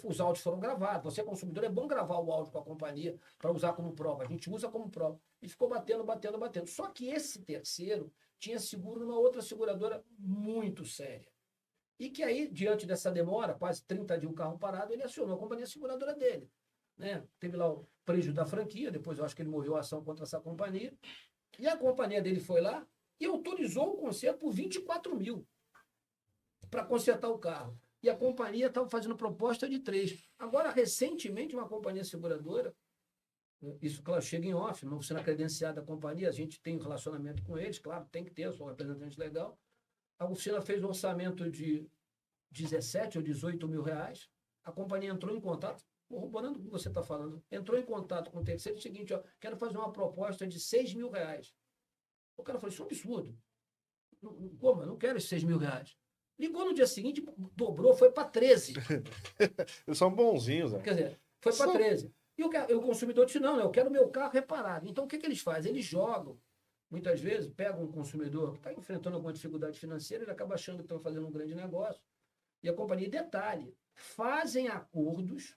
os áudios foram gravados. Você, consumidor, é bom gravar o áudio com a companhia para usar como prova. A gente usa como prova. E ficou batendo. Só que esse terceiro tinha seguro numa outra seguradora muito séria. E que aí, diante dessa demora, quase 30 dias o carro parado, ele acionou a companhia seguradora dele. Né? Teve lá o prejuízo da franquia, depois eu acho que ele moveu a ação contra essa companhia. E a companhia dele foi lá e autorizou o conserto por 24 mil para consertar o carro. E a companhia estava fazendo proposta de 3. Agora, recentemente, uma companhia seguradora, isso, claro, chega em off, não sendo credenciada da companhia, a gente tem um relacionamento com eles, claro, tem que ter, eu sou um representante legal. A oficina fez um orçamento de 17 ou 18 mil reais. A companhia entrou em contato, corroborando o que você está falando, entrou em contato com o terceiro, o seguinte, ó, quero fazer uma proposta de 6 mil reais. O cara falou, isso é um absurdo. Como? Eu não quero esses 6 mil reais. Ligou no dia seguinte, dobrou, foi para 13. Eles são bonzinhos, né? Quer dizer, foi para 13. E o consumidor disse, não, eu quero meu carro reparado. Então, o que eles fazem? Eles jogam. Muitas vezes, pegam um consumidor que está enfrentando alguma dificuldade financeira, ele acaba achando que estão fazendo um grande negócio. E a companhia, detalhe, fazem acordos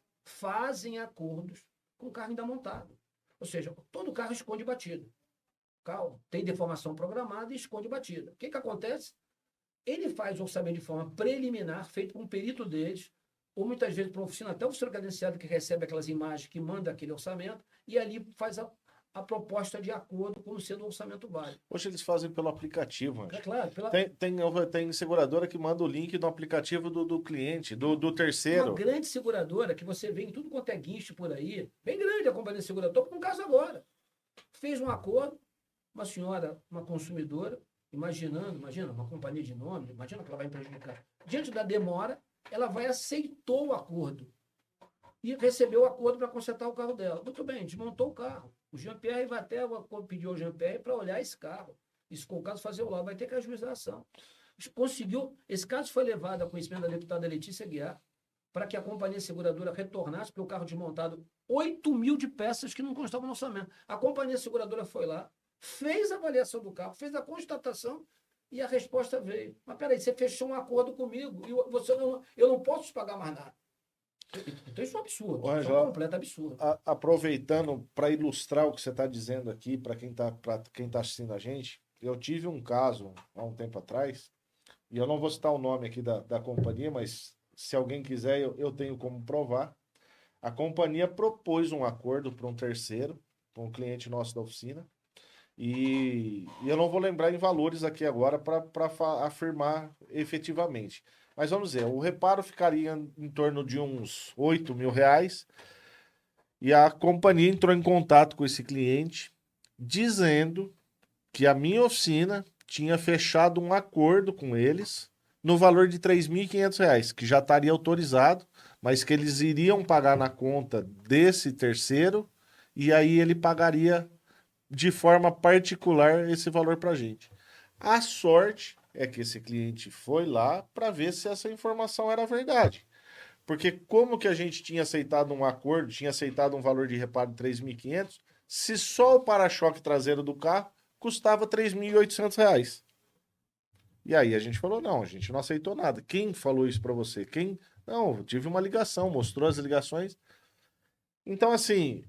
com o carro ainda montado. Ou seja, todo carro esconde batida. O carro tem deformação programada e esconde batida. O que acontece? Ele faz o orçamento de forma preliminar, feito por um perito deles, ou muitas vezes para uma oficina, até o oficina credenciado que recebe aquelas imagens que manda aquele orçamento, e ali faz a proposta de acordo como sendo um orçamento válido. Hoje eles fazem pelo aplicativo. É claro. Tem seguradora que manda o link do aplicativo do cliente, do terceiro. Uma grande seguradora que você vê em tudo quanto é guincho por aí, bem grande a companhia seguradora, estou com um caso agora. Fez um acordo, uma senhora, uma consumidora, imagina, uma companhia de nome, imagina que ela vai prejudicar. Diante da demora, ela aceitou o acordo. e recebeu o acordo para consertar o carro dela. Muito bem, desmontou o carro. O Jean-Pierre vai até pediu ao Jean-Pierre para olhar esse carro. E se for o caso, fazer o laudo, vai ter que ajuizar a ação. Conseguiu, esse caso foi levado a conhecimento da deputada Letícia Guiar, para que a companhia seguradora retornasse, porque o carro desmontado, 8.000 de peças que não constavam no orçamento. A companhia seguradora foi lá, fez a avaliação do carro, fez a constatação e a resposta veio. Mas peraí, você fechou um acordo comigo e eu não posso te pagar mais nada. Então isso é um absurdo, isso é um completo absurdo. Aproveitando para ilustrar o que você está dizendo aqui, para quem tá assistindo a gente, eu tive um caso há um tempo atrás, e eu não vou citar o nome aqui da companhia, mas se alguém quiser, eu tenho como provar. A companhia propôs um acordo para um terceiro, para um cliente nosso da oficina, e eu não vou lembrar em valores aqui agora para afirmar efetivamente. Mas vamos dizer, o reparo ficaria em torno de uns R$ 8.000, e a companhia entrou em contato com esse cliente, dizendo que a minha oficina tinha fechado um acordo com eles no valor de R$ 3.500, que já estaria autorizado, mas que eles iriam pagar na conta desse terceiro, e aí ele pagaria de forma particular esse valor para a gente. A sorte é que esse cliente foi lá para ver se essa informação era verdade. Porque como que a gente tinha aceitado um acordo, tinha aceitado um valor de reparo de 3.500, se só o para-choque traseiro do carro custava R$ 3.800. E aí a gente falou, não, a gente não aceitou nada. Quem falou isso para você? Quem? Não, eu tive uma ligação, mostrou as ligações. Então, assim,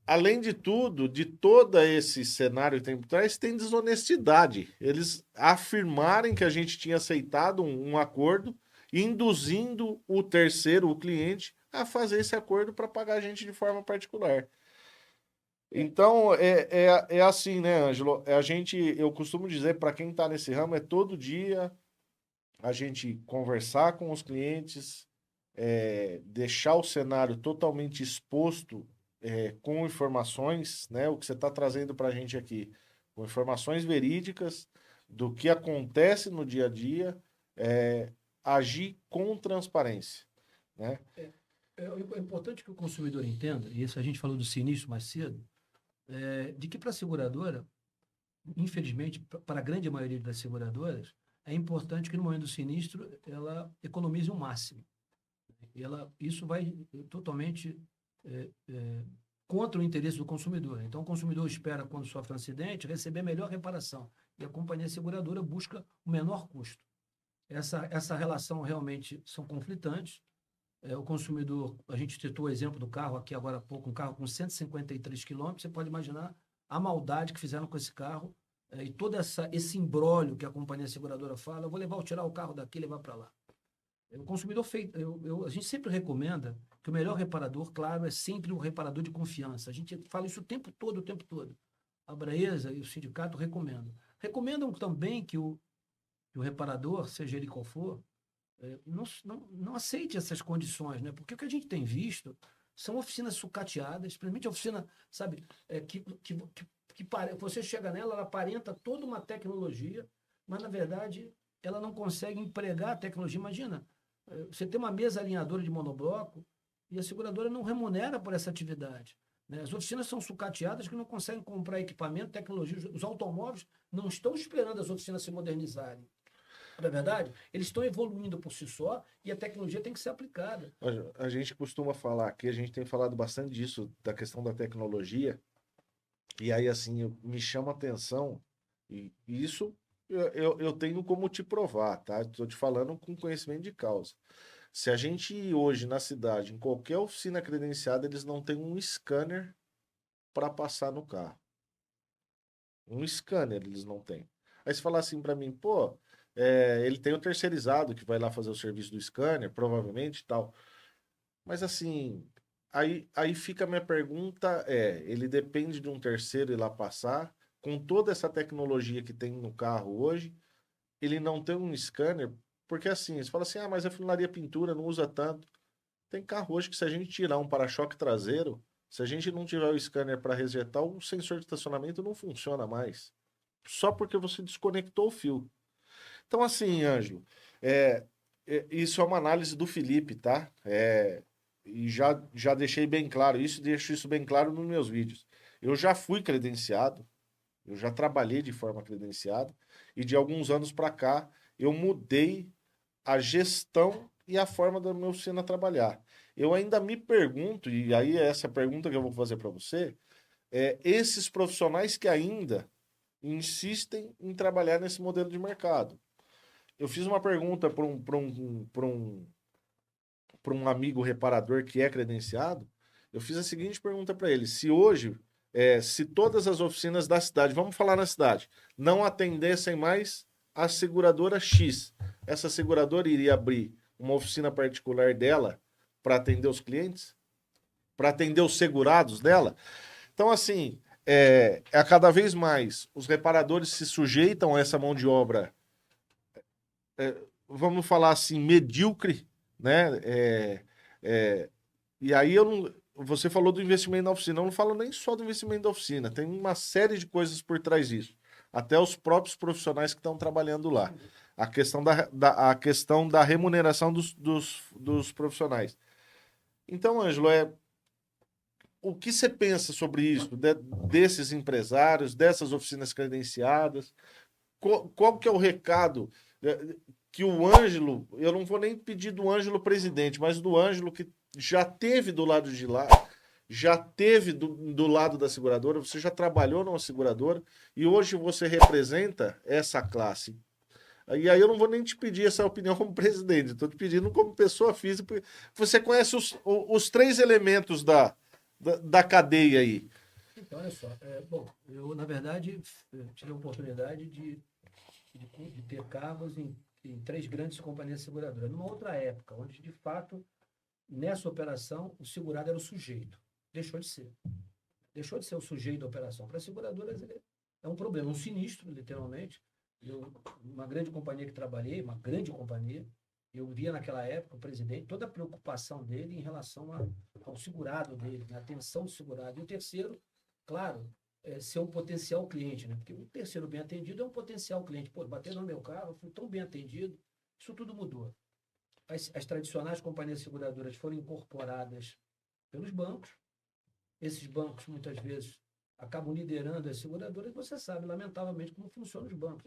além de tudo, de todo esse cenário que tem por trás, tem desonestidade. Eles afirmarem que a gente tinha aceitado um acordo, induzindo o terceiro, o cliente, a fazer esse acordo para pagar a gente de forma particular. Então, é assim, né, Ângelo? Eu costumo dizer para quem está nesse ramo, é todo dia a gente conversar com os clientes, deixar o cenário totalmente exposto, com informações, né? O que você está trazendo para a gente aqui, com informações verídicas do que acontece no dia a dia, agir com transparência, né? É importante que o consumidor entenda, e isso a gente falou do sinistro mais cedo, de que para a seguradora, infelizmente, para a grande maioria das seguradoras, é importante que no momento do sinistro ela economize o máximo. Isso vai totalmente contra o interesse do consumidor. Então, o consumidor espera, quando sofre um acidente, receber melhor reparação. E a companhia seguradora busca o menor custo. Essa relação realmente são conflitantes. O consumidor, a gente citou o exemplo do carro aqui agora há pouco, um carro com 153 quilômetros, você pode imaginar a maldade que fizeram com esse carro e todo esse imbróglio que a companhia seguradora fala, eu vou tirar o carro daqui e levar para lá. O consumidor a gente sempre recomenda que o melhor reparador, claro, é sempre um reparador de confiança. A gente fala isso o tempo todo, o tempo todo. A Abraesa e o sindicato recomendam. Recomendam também que o reparador, seja ele qual for, não aceite essas condições, né? Porque o que a gente tem visto são oficinas sucateadas, principalmente a oficina, sabe, você chega nela, ela aparenta toda uma tecnologia, mas na verdade ela não consegue empregar a tecnologia. Imagina, você tem uma mesa alinhadora de monobloco e a seguradora não remunera por essa atividade. Né? As oficinas são sucateadas que não conseguem comprar equipamento, tecnologia. Os automóveis não estão esperando as oficinas se modernizarem. Na verdade, eles estão evoluindo por si só e a tecnologia tem que ser aplicada. A gente costuma falar aqui, a gente tem falado bastante disso, da questão da tecnologia, e aí, assim, me chama a atenção, e isso eu tenho como te provar, tá? Estou te falando com conhecimento de causa. Se a gente ir hoje na cidade, em qualquer oficina credenciada, eles não têm um scanner para passar no carro. Um scanner eles não têm. Aí você fala assim para mim, pô, ele tem o terceirizado que vai lá fazer o serviço do scanner, provavelmente e tal. Mas assim, aí fica a minha pergunta ele depende de um terceiro ir lá passar, com toda essa tecnologia que tem no carro hoje, ele não tem um scanner, porque assim, você fala assim, mas a funilaria pintura não usa tanto. Tem carro hoje que se a gente tirar um para-choque traseiro, se a gente não tiver o scanner para resetar, o sensor de estacionamento não funciona mais. Só porque você desconectou o fio. Então, assim, Ângelo, isso é uma análise do Felipe, tá? e já deixei bem claro isso, deixo isso bem claro nos meus vídeos. Eu já fui credenciado, eu já trabalhei de forma credenciada, e de alguns anos para cá eu mudei a gestão e a forma da minha oficina trabalhar. Eu ainda me pergunto, e aí é essa pergunta que eu vou fazer para você, esses profissionais que ainda insistem em trabalhar nesse modelo de mercado. Eu fiz uma pergunta para um amigo reparador que é credenciado. Eu fiz a seguinte pergunta para ele: se hoje, se todas as oficinas da cidade, vamos falar na cidade, não atendessem mais a seguradora X, essa seguradora iria abrir uma oficina particular dela para atender os clientes? Para atender os segurados dela? Então, assim, a cada vez mais os reparadores se sujeitam a essa mão de obra, vamos falar assim, medíocre, né? E aí você falou do investimento na oficina, eu não falo nem só do investimento da oficina, tem uma série de coisas por trás disso. Até os próprios profissionais que estão trabalhando lá. A questão a questão da remuneração dos profissionais. Então, Ângelo, o que você pensa sobre isso, desses empresários, dessas oficinas credenciadas? Qual que é o recado que o Ângelo, eu não vou nem pedir do Ângelo presidente, mas do Ângelo que já teve do lado de lá, já teve do lado da seguradora, você já trabalhou numa seguradora e hoje você representa essa classe. E aí eu não vou nem te pedir essa opinião como presidente, estou te pedindo como pessoa física, porque você conhece os três elementos da cadeia aí. Então, olha só, bom, eu, na verdade, tive a oportunidade de ter cargos em 3 grandes companhias seguradoras, numa outra época, onde, de fato, nessa operação, o segurado era o sujeito. Deixou de ser. Deixou de ser o sujeito da operação. Para as seguradoras, é um problema, um sinistro, literalmente. Uma grande companhia que trabalhei, uma grande companhia, eu via naquela época o presidente, toda a preocupação dele em relação ao segurado dele, na atenção do segurado. E o terceiro, claro, ser um potencial cliente, né? Porque o terceiro bem atendido é um potencial cliente. Pô, bateram no meu carro, fui tão bem atendido. Isso tudo mudou. As tradicionais companhias seguradoras foram incorporadas pelos bancos. Esses bancos, muitas vezes, acabam liderando as seguradoras. Você sabe, lamentavelmente, como funcionam os bancos.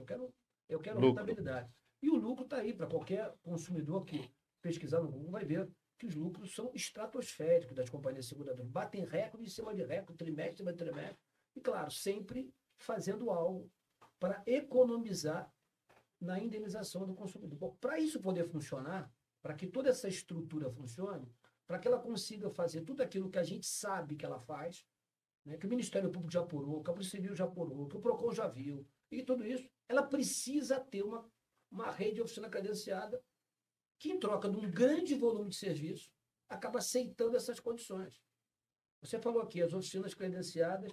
Eu quero rentabilidade. E o lucro está aí para qualquer consumidor que pesquisar no Google vai ver que os lucros são estratosféricos das companhias seguradoras. Batem recorde em cima de recorde, trimestre em cima de trimestre. E, claro, sempre fazendo algo para economizar na indenização do consumidor. Para isso poder funcionar, para que toda essa estrutura funcione, para que ela consiga fazer tudo aquilo que a gente sabe que ela faz, né, que o Ministério Público já apurou, que a Polícia Civil já apurou, que o PROCON já viu, e tudo isso, ela precisa ter uma rede de oficina credenciada que, em troca de um grande volume de serviço, acaba aceitando essas condições. Você falou aqui, as oficinas credenciadas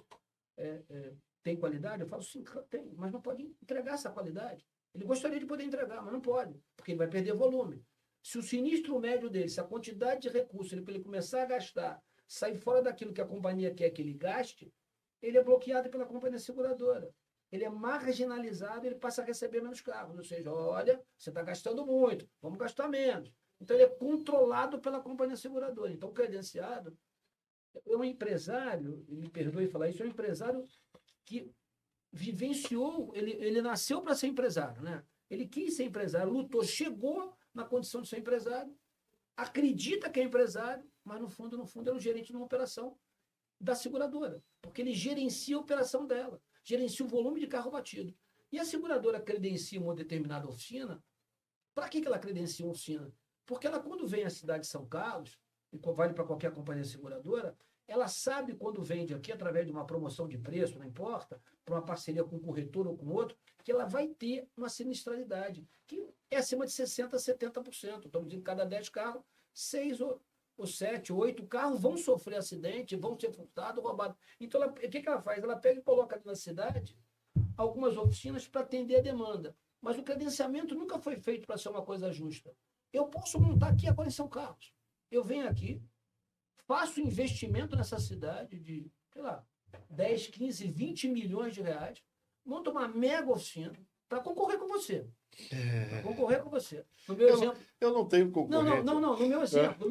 têm qualidade? Eu falo, sim, tem, mas não pode entregar essa qualidade. Ele gostaria de poder entregar, mas não pode, porque ele vai perder volume. Se o sinistro médio dele, se a quantidade de recursos para ele começar a gastar, sair fora daquilo que a companhia quer que ele gaste, ele é bloqueado pela companhia seguradora. Ele é marginalizado, ele passa a receber menos carros. Ou seja, olha, você está gastando muito, vamos gastar menos. Então, ele é controlado pela companhia seguradora. Então, o credenciado é um empresário, me perdoe falar isso, é um empresário que vivenciou, ele nasceu para ser empresário, né? Ele quis ser empresário, lutou, chegou na condição de ser empresário, acredita que é empresário, mas no fundo é um gerente de uma operação da seguradora, porque ele gerencia a operação dela, gerencia o volume de carro batido. E a seguradora credencia uma determinada oficina. Para que ela credencia uma oficina? Porque ela, quando vem à cidade de São Carlos, e vale para qualquer companhia seguradora, ela sabe quando vende aqui, através de uma promoção de preço, não importa, para uma parceria com um corretor ou com outro, que ela vai ter uma sinistralidade, que é acima de 60%, 70%. Estamos dizendo que cada 10 carros, 6 ou 7, 8 carros vão sofrer acidente, vão ser furtados, roubados. Então, o que ela faz? Ela pega e coloca ali na cidade algumas oficinas para atender a demanda. Mas o credenciamento nunca foi feito para ser uma coisa justa. Eu posso montar aqui agora em São Carlos. Eu venho aqui, faço investimento nessa cidade de, sei lá, 10, 15, 20 milhões de reais, monto uma mega oficina para concorrer com você. Para concorrer com você. No meu exemplo. Eu não tenho concorrente. Não, no meu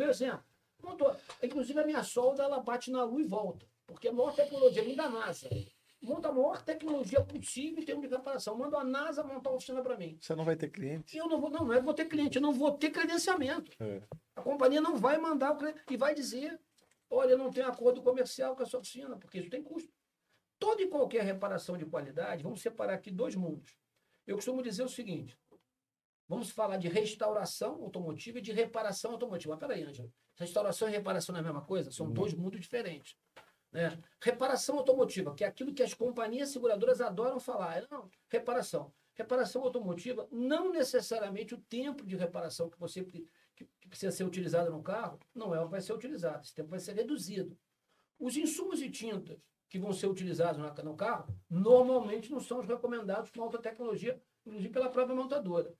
exemplo. Montou. Inclusive, a minha solda, ela bate na lua e volta. Porque a maior tecnologia vem da NASA. Monta a maior tecnologia possível em termos de reparação. Manda a NASA montar uma oficina para mim. Você não vai ter cliente? E eu não vou, não é vou ter cliente, eu não vou ter credenciamento. É. A companhia não vai mandar e vai dizer, olha, eu não tenho acordo comercial com a sua oficina, porque isso tem custo. Toda e qualquer reparação de qualidade, vamos separar aqui dois mundos. Eu costumo dizer o seguinte, vamos falar de restauração automotiva e de reparação automotiva. Mas peraí, Ângelo, restauração e reparação não é a mesma coisa? São dois mundos diferentes. Né? Reparação automotiva, que é aquilo que as companhias seguradoras adoram falar. Não, reparação. Reparação automotiva, não necessariamente o tempo de reparação que precisa ser utilizado no carro, não é o que vai ser utilizado. Esse tempo vai ser reduzido. Os insumos e tintas que vão ser utilizados no carro, normalmente não são os recomendados com alta tecnologia, inclusive pela própria montadora.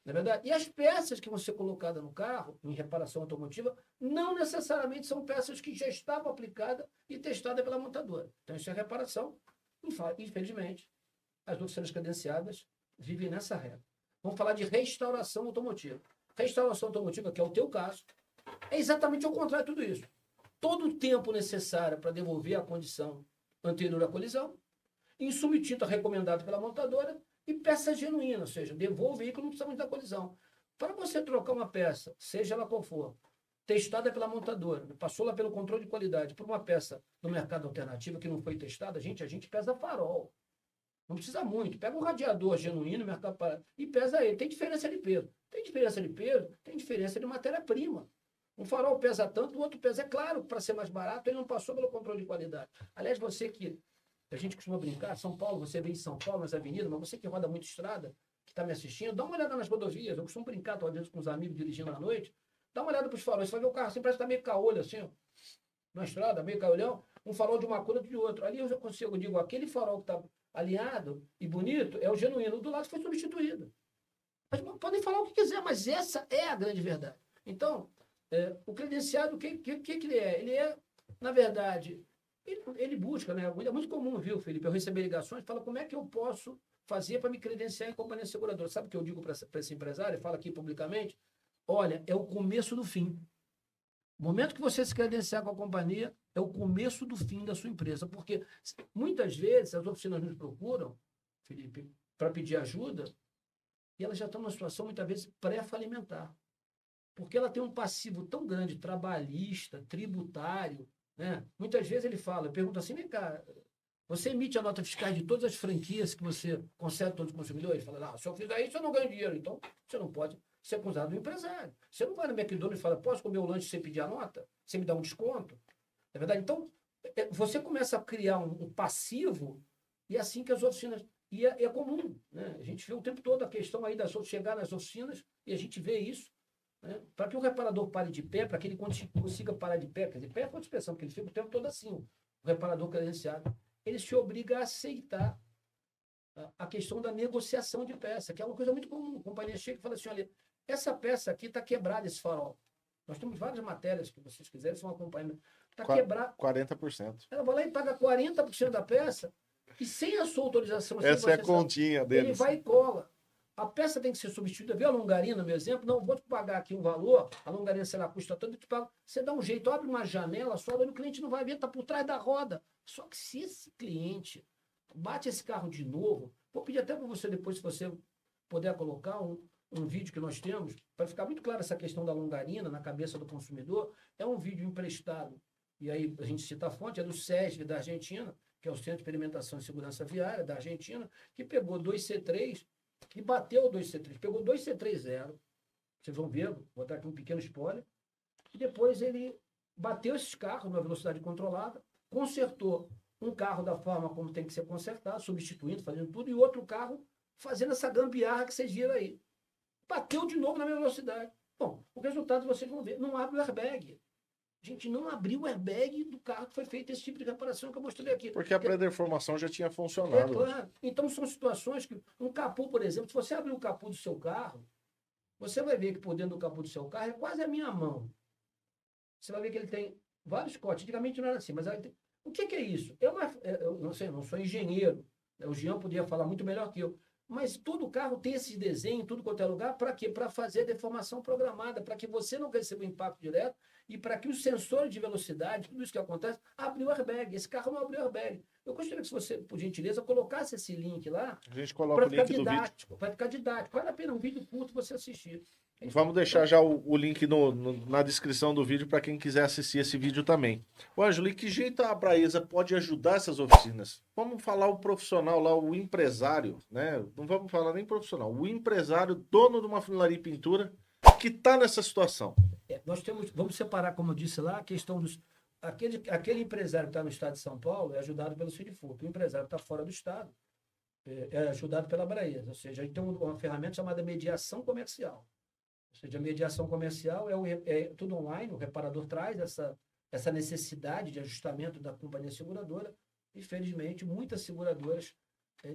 Não é verdade? E as peças que vão ser colocadas no carro, em reparação automotiva, não necessariamente são peças que já estavam aplicadas e testadas pela montadora. Então, isso é reparação. Infelizmente, as oficinas credenciadas vivem nessa regra. Vamos falar de restauração automotiva. Restauração automotiva, que é o teu caso, é exatamente o contrário de tudo isso. Todo o tempo necessário para devolver a condição anterior à colisão, insumo e tinta recomendado pela montadora, e peça genuína, ou seja, devolva o veículo, não precisamos da colisão. Para você trocar uma peça, seja ela qual for, testada pela montadora, passou lá pelo controle de qualidade, por uma peça do mercado alternativo que não foi testada, a gente pesa farol. Não precisa muito. Pega um radiador genuíno, mercado parado, e pesa ele. Tem diferença de peso. Tem diferença de peso, tem diferença de matéria-prima. Um farol pesa tanto, o outro pesa. É claro, para ser mais barato, ele não passou pelo controle de qualidade. Aliás, você que a gente costuma brincar, São Paulo, você vem em São Paulo, nas avenidas, mas você que roda muito estrada, que está me assistindo, dá uma olhada nas rodovias. Eu costumo brincar, às vezes, com os amigos dirigindo à noite. Dá uma olhada para os faróis. Você vai ver o carro assim, parece que está meio caolho, assim, ó. Na estrada, meio caolhão. Um farol de uma cor, outro de outro. Ali eu já consigo, eu digo, aquele farol que está alinhado e bonito é o genuíno. O do lado foi substituído. Mas podem falar o que quiser, mas essa é a grande verdade. Então, o credenciado, o que ele é? Ele é, na verdade... Ele busca, né? É muito comum, viu, Felipe? Eu receber ligações, fala como é que eu posso fazer para me credenciar em companhia seguradora. Sabe o que eu digo para esse empresário? Fala aqui publicamente. Olha, é o começo do fim. O momento que você se credenciar com a companhia é o começo do fim da sua empresa. Porque muitas vezes as oficinas nos procuram, Felipe, para pedir ajuda, e elas já estão numa situação, muitas vezes, pré-falimentar. Porque ela tem um passivo tão grande, trabalhista, tributário, né? Muitas vezes ele fala, pergunta assim, vem cá, você emite a nota fiscal de todas as franquias que você concede a todos os consumidores? Ele fala, não, se eu fizer isso, eu não ganho dinheiro. Então, você não pode ser acusado de empresário. Você não vai no McDonald's e fala, posso comer o lanche sem pedir a nota? Você me dá um desconto? É verdade? Então, você começa a criar um passivo e é assim que as oficinas... E é comum, né? A gente vê o tempo todo a questão aí das chegar nas oficinas e a gente vê isso. Né? Para que o reparador pare de pé, para que ele consiga parar de pé, quer dizer, pé é outra expressão, porque ele fica o tempo todo assim, o reparador credenciado, ele se obriga a aceitar a questão da negociação de peça, que é uma coisa muito comum. A companhia chega e fala assim, olha, essa peça aqui está quebrada, esse farol. Nós temos várias matérias que vocês quiserem, são acompanhamento. Está quebrado. 40%. Ela vai lá e paga 40% da peça, e sem a sua autorização... Essa é a continha deles. Ele vai e cola. A peça tem que ser substituída. Viu a longarina, meu exemplo? Não, vou te pagar aqui um valor, a longarina, sei lá, custa tanto, eu te pago. Você dá um jeito, abre uma janela, só o cliente não vai ver, está por trás da roda. Só que se esse cliente bate esse carro de novo, vou pedir até para você depois, se você puder colocar um vídeo que nós temos, para ficar muito claro essa questão da longarina na cabeça do consumidor, é um vídeo emprestado. E aí a gente cita a fonte, é do SESV da Argentina, que é o Centro de Experimentação e Segurança Viária da Argentina, que pegou 2 C3 e bateu 2 C3. Pegou 2 C3.0, vocês vão ver, vou dar aqui um pequeno spoiler, e depois ele bateu esses carros numa velocidade controlada, consertou um carro da forma como tem que ser consertado, substituindo, fazendo tudo, e outro carro fazendo essa gambiarra que vocês viram aí. Bateu de novo na mesma velocidade. Bom, o resultado vocês vão ver, não abre o airbag. A gente não abriu o airbag do carro que foi feito esse tipo de reparação que eu mostrei aqui. Porque a pré-deformação já tinha funcionado. Claro. Então são situações que... Um capô, por exemplo, se você abrir o capô do seu carro, você vai ver que por dentro do capô do seu carro é quase a minha mão. Você vai ver que ele tem vários cortes. Antigamente não era assim, mas... O que é isso? Eu não sei, não sou engenheiro. O Jean podia falar muito melhor que eu. Mas todo carro tem esse desenho, tudo quanto é lugar, para quê? Para fazer a deformação programada, para que você não receba o impacto direto e para que os sensores de velocidade, tudo isso que acontece, abriu o airbag. Esse carro não abriu o airbag. Eu gostaria que você, por gentileza, colocasse esse link lá A gente coloca para o ficar link do vídeo. didático. Vai ficar didático. Vale a pena um vídeo curto você assistir. Vamos deixar já o link na descrição do vídeo para quem quiser assistir esse vídeo também. Ô, Ângelo, e que jeito a Abraesa pode ajudar essas oficinas? Vamos falar o profissional lá, o empresário, né? Não vamos falar nem profissional, o empresário, dono de uma funilaria e pintura, que está nessa situação. Nós vamos separar, como eu disse lá, a questão dos. Aquele empresário que está no estado de São Paulo é ajudado pelo Sindifoop. O empresário que está fora do estado é ajudado pela Abraesa. Ou seja, a gente tem uma ferramenta chamada mediação comercial. Ou seja, a mediação comercial é tudo online, o reparador traz essa necessidade de ajustamento da companhia seguradora. E, felizmente, muitas seguradoras,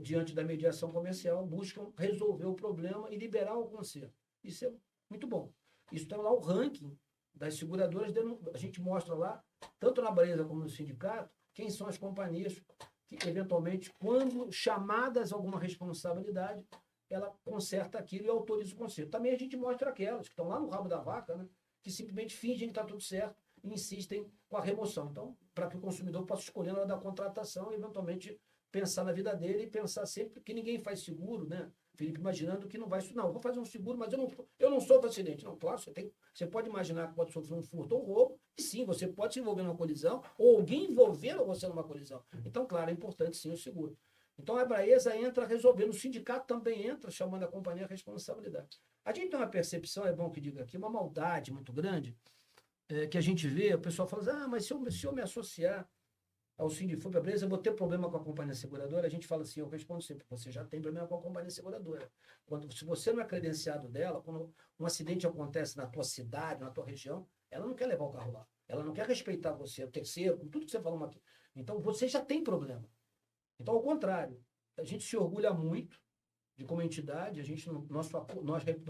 diante da mediação comercial, buscam resolver o problema e liberar o conserto. Isso é muito bom. Isso está lá o ranking das seguradoras, a gente mostra lá, tanto na Abraesa como no sindicato, quem são as companhias que, eventualmente, quando chamadas a alguma responsabilidade, ela conserta aquilo e autoriza o conserto. Também a gente mostra aquelas que estão lá no rabo da vaca, né, que simplesmente fingem que está tudo certo e insistem com a remoção. Então, para que o consumidor possa escolher na hora da contratação e, eventualmente, pensar na vida dele e pensar sempre que ninguém faz seguro, né? Felipe, imaginando que não vai... Não, eu vou fazer um seguro, mas eu não sofro acidente. Não, claro, você pode imaginar que pode sofrer um furto ou um roubo, e sim, você pode se envolver numa colisão, ou alguém envolver você numa colisão. Então, claro, é importante sim o seguro. Então, a Abraesa entra resolvendo, o sindicato também entra chamando a companhia a responsabilidade. A gente tem uma percepção, é bom que diga aqui, uma maldade muito grande, que a gente vê, o pessoal fala assim, mas se eu me associar ao Sindifoop, Abraesa, eu vou ter problema com a companhia seguradora? A gente fala assim, eu respondo sempre, você já tem problema com a companhia seguradora. Se você não é credenciado dela, quando um acidente acontece na tua cidade, na tua região, ela não quer levar o carro lá. Ela não quer respeitar você, o terceiro, com tudo que você falou aqui. Então, você já tem problema. Então, ao contrário, a gente se orgulha muito de como entidade, nós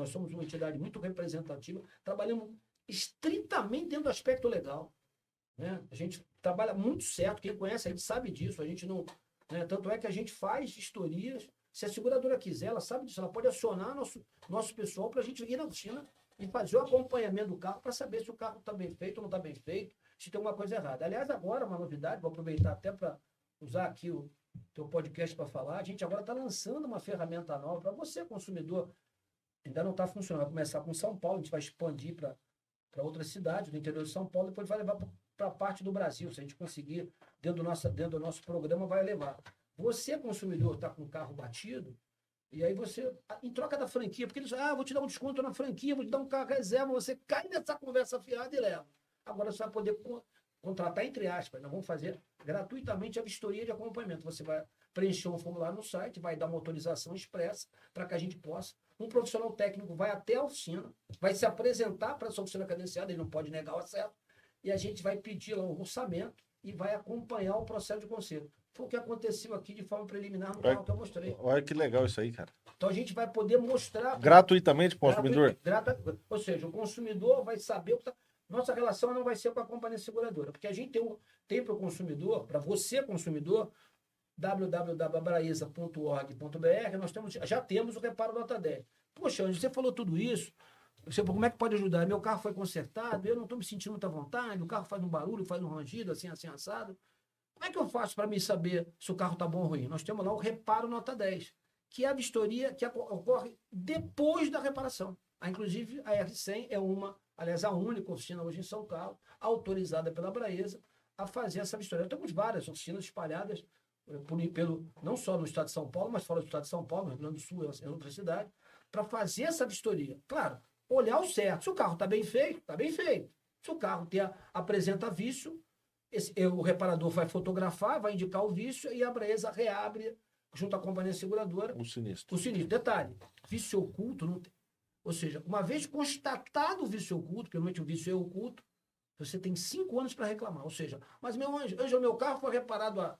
somos uma entidade muito representativa, trabalhamos estritamente dentro do aspecto legal. Né? A gente trabalha muito certo, quem conhece a gente sabe disso, a gente não... Né? Tanto é que a gente faz historias, se a seguradora quiser, ela sabe disso, ela pode acionar nosso pessoal para a gente ir na oficina e fazer o acompanhamento do carro para saber se o carro está bem feito ou não está bem feito, se tem alguma coisa errada. Aliás, agora, uma novidade, vou aproveitar até para usar aqui o teu podcast para falar, a gente agora está lançando uma ferramenta nova para você, consumidor. Ainda não está funcionando, vai começar com São Paulo, a gente vai expandir para outras cidades do interior de São Paulo, depois vai levar para parte do Brasil, se a gente conseguir, dentro do nosso programa, vai levar. Você, consumidor, está com o carro batido, e aí você, em troca da franquia, porque eles vou te dar um desconto na franquia, vou te dar um carro reserva, você cai nessa conversa fiada e leva. Agora você vai poder contratar, entre aspas, nós vamos fazer gratuitamente a vistoria de acompanhamento. Você vai preencher um formulário no site, vai dar uma autorização expressa para que a gente possa. Um profissional técnico vai até a oficina, vai se apresentar para essa oficina credenciada, ele não pode negar o acesso, e a gente vai pedir lá um orçamento e vai acompanhar o processo de conserto. Foi o que aconteceu aqui de forma preliminar no carro que eu mostrei. Olha que legal isso aí, cara. Então a gente vai poder mostrar... Gratuitamente para o consumidor? Ou seja, o consumidor vai saber o que está... Nossa relação não vai ser com a companhia seguradora, porque a gente tem para o consumidor, para você consumidor, www.abraesa.org.br, já temos o reparo nota 10. Poxa, Ângelo, você falou tudo isso, como é que pode ajudar? Meu carro foi consertado, eu não estou me sentindo muita vontade, o carro faz um barulho, faz um rangido, assim, assado. Como é que eu faço para me saber se o carro está bom ou ruim? Nós temos lá o reparo nota 10, que é a vistoria que ocorre depois da reparação. Inclusive, a R100 é aliás, a única oficina hoje em São Carlos, autorizada pela Abraesa, a fazer essa vistoria. Temos várias oficinas espalhadas, não só no estado de São Paulo, mas fora do estado de São Paulo, no Rio Grande do Sul, em outra cidade, para fazer essa vistoria. Claro, olhar o certo. Se o carro está bem feito, está bem feito. Se o carro apresenta vício, o reparador vai fotografar, vai indicar o vício e a Abraesa reabre, junto à companhia seguradora, o sinistro. O sinistro. Detalhe, vício oculto não tem. Ou seja, uma vez constatado o vício oculto, porque realmente o vício é oculto, você tem 5 anos para reclamar. Ou seja, mas meu carro foi reparado há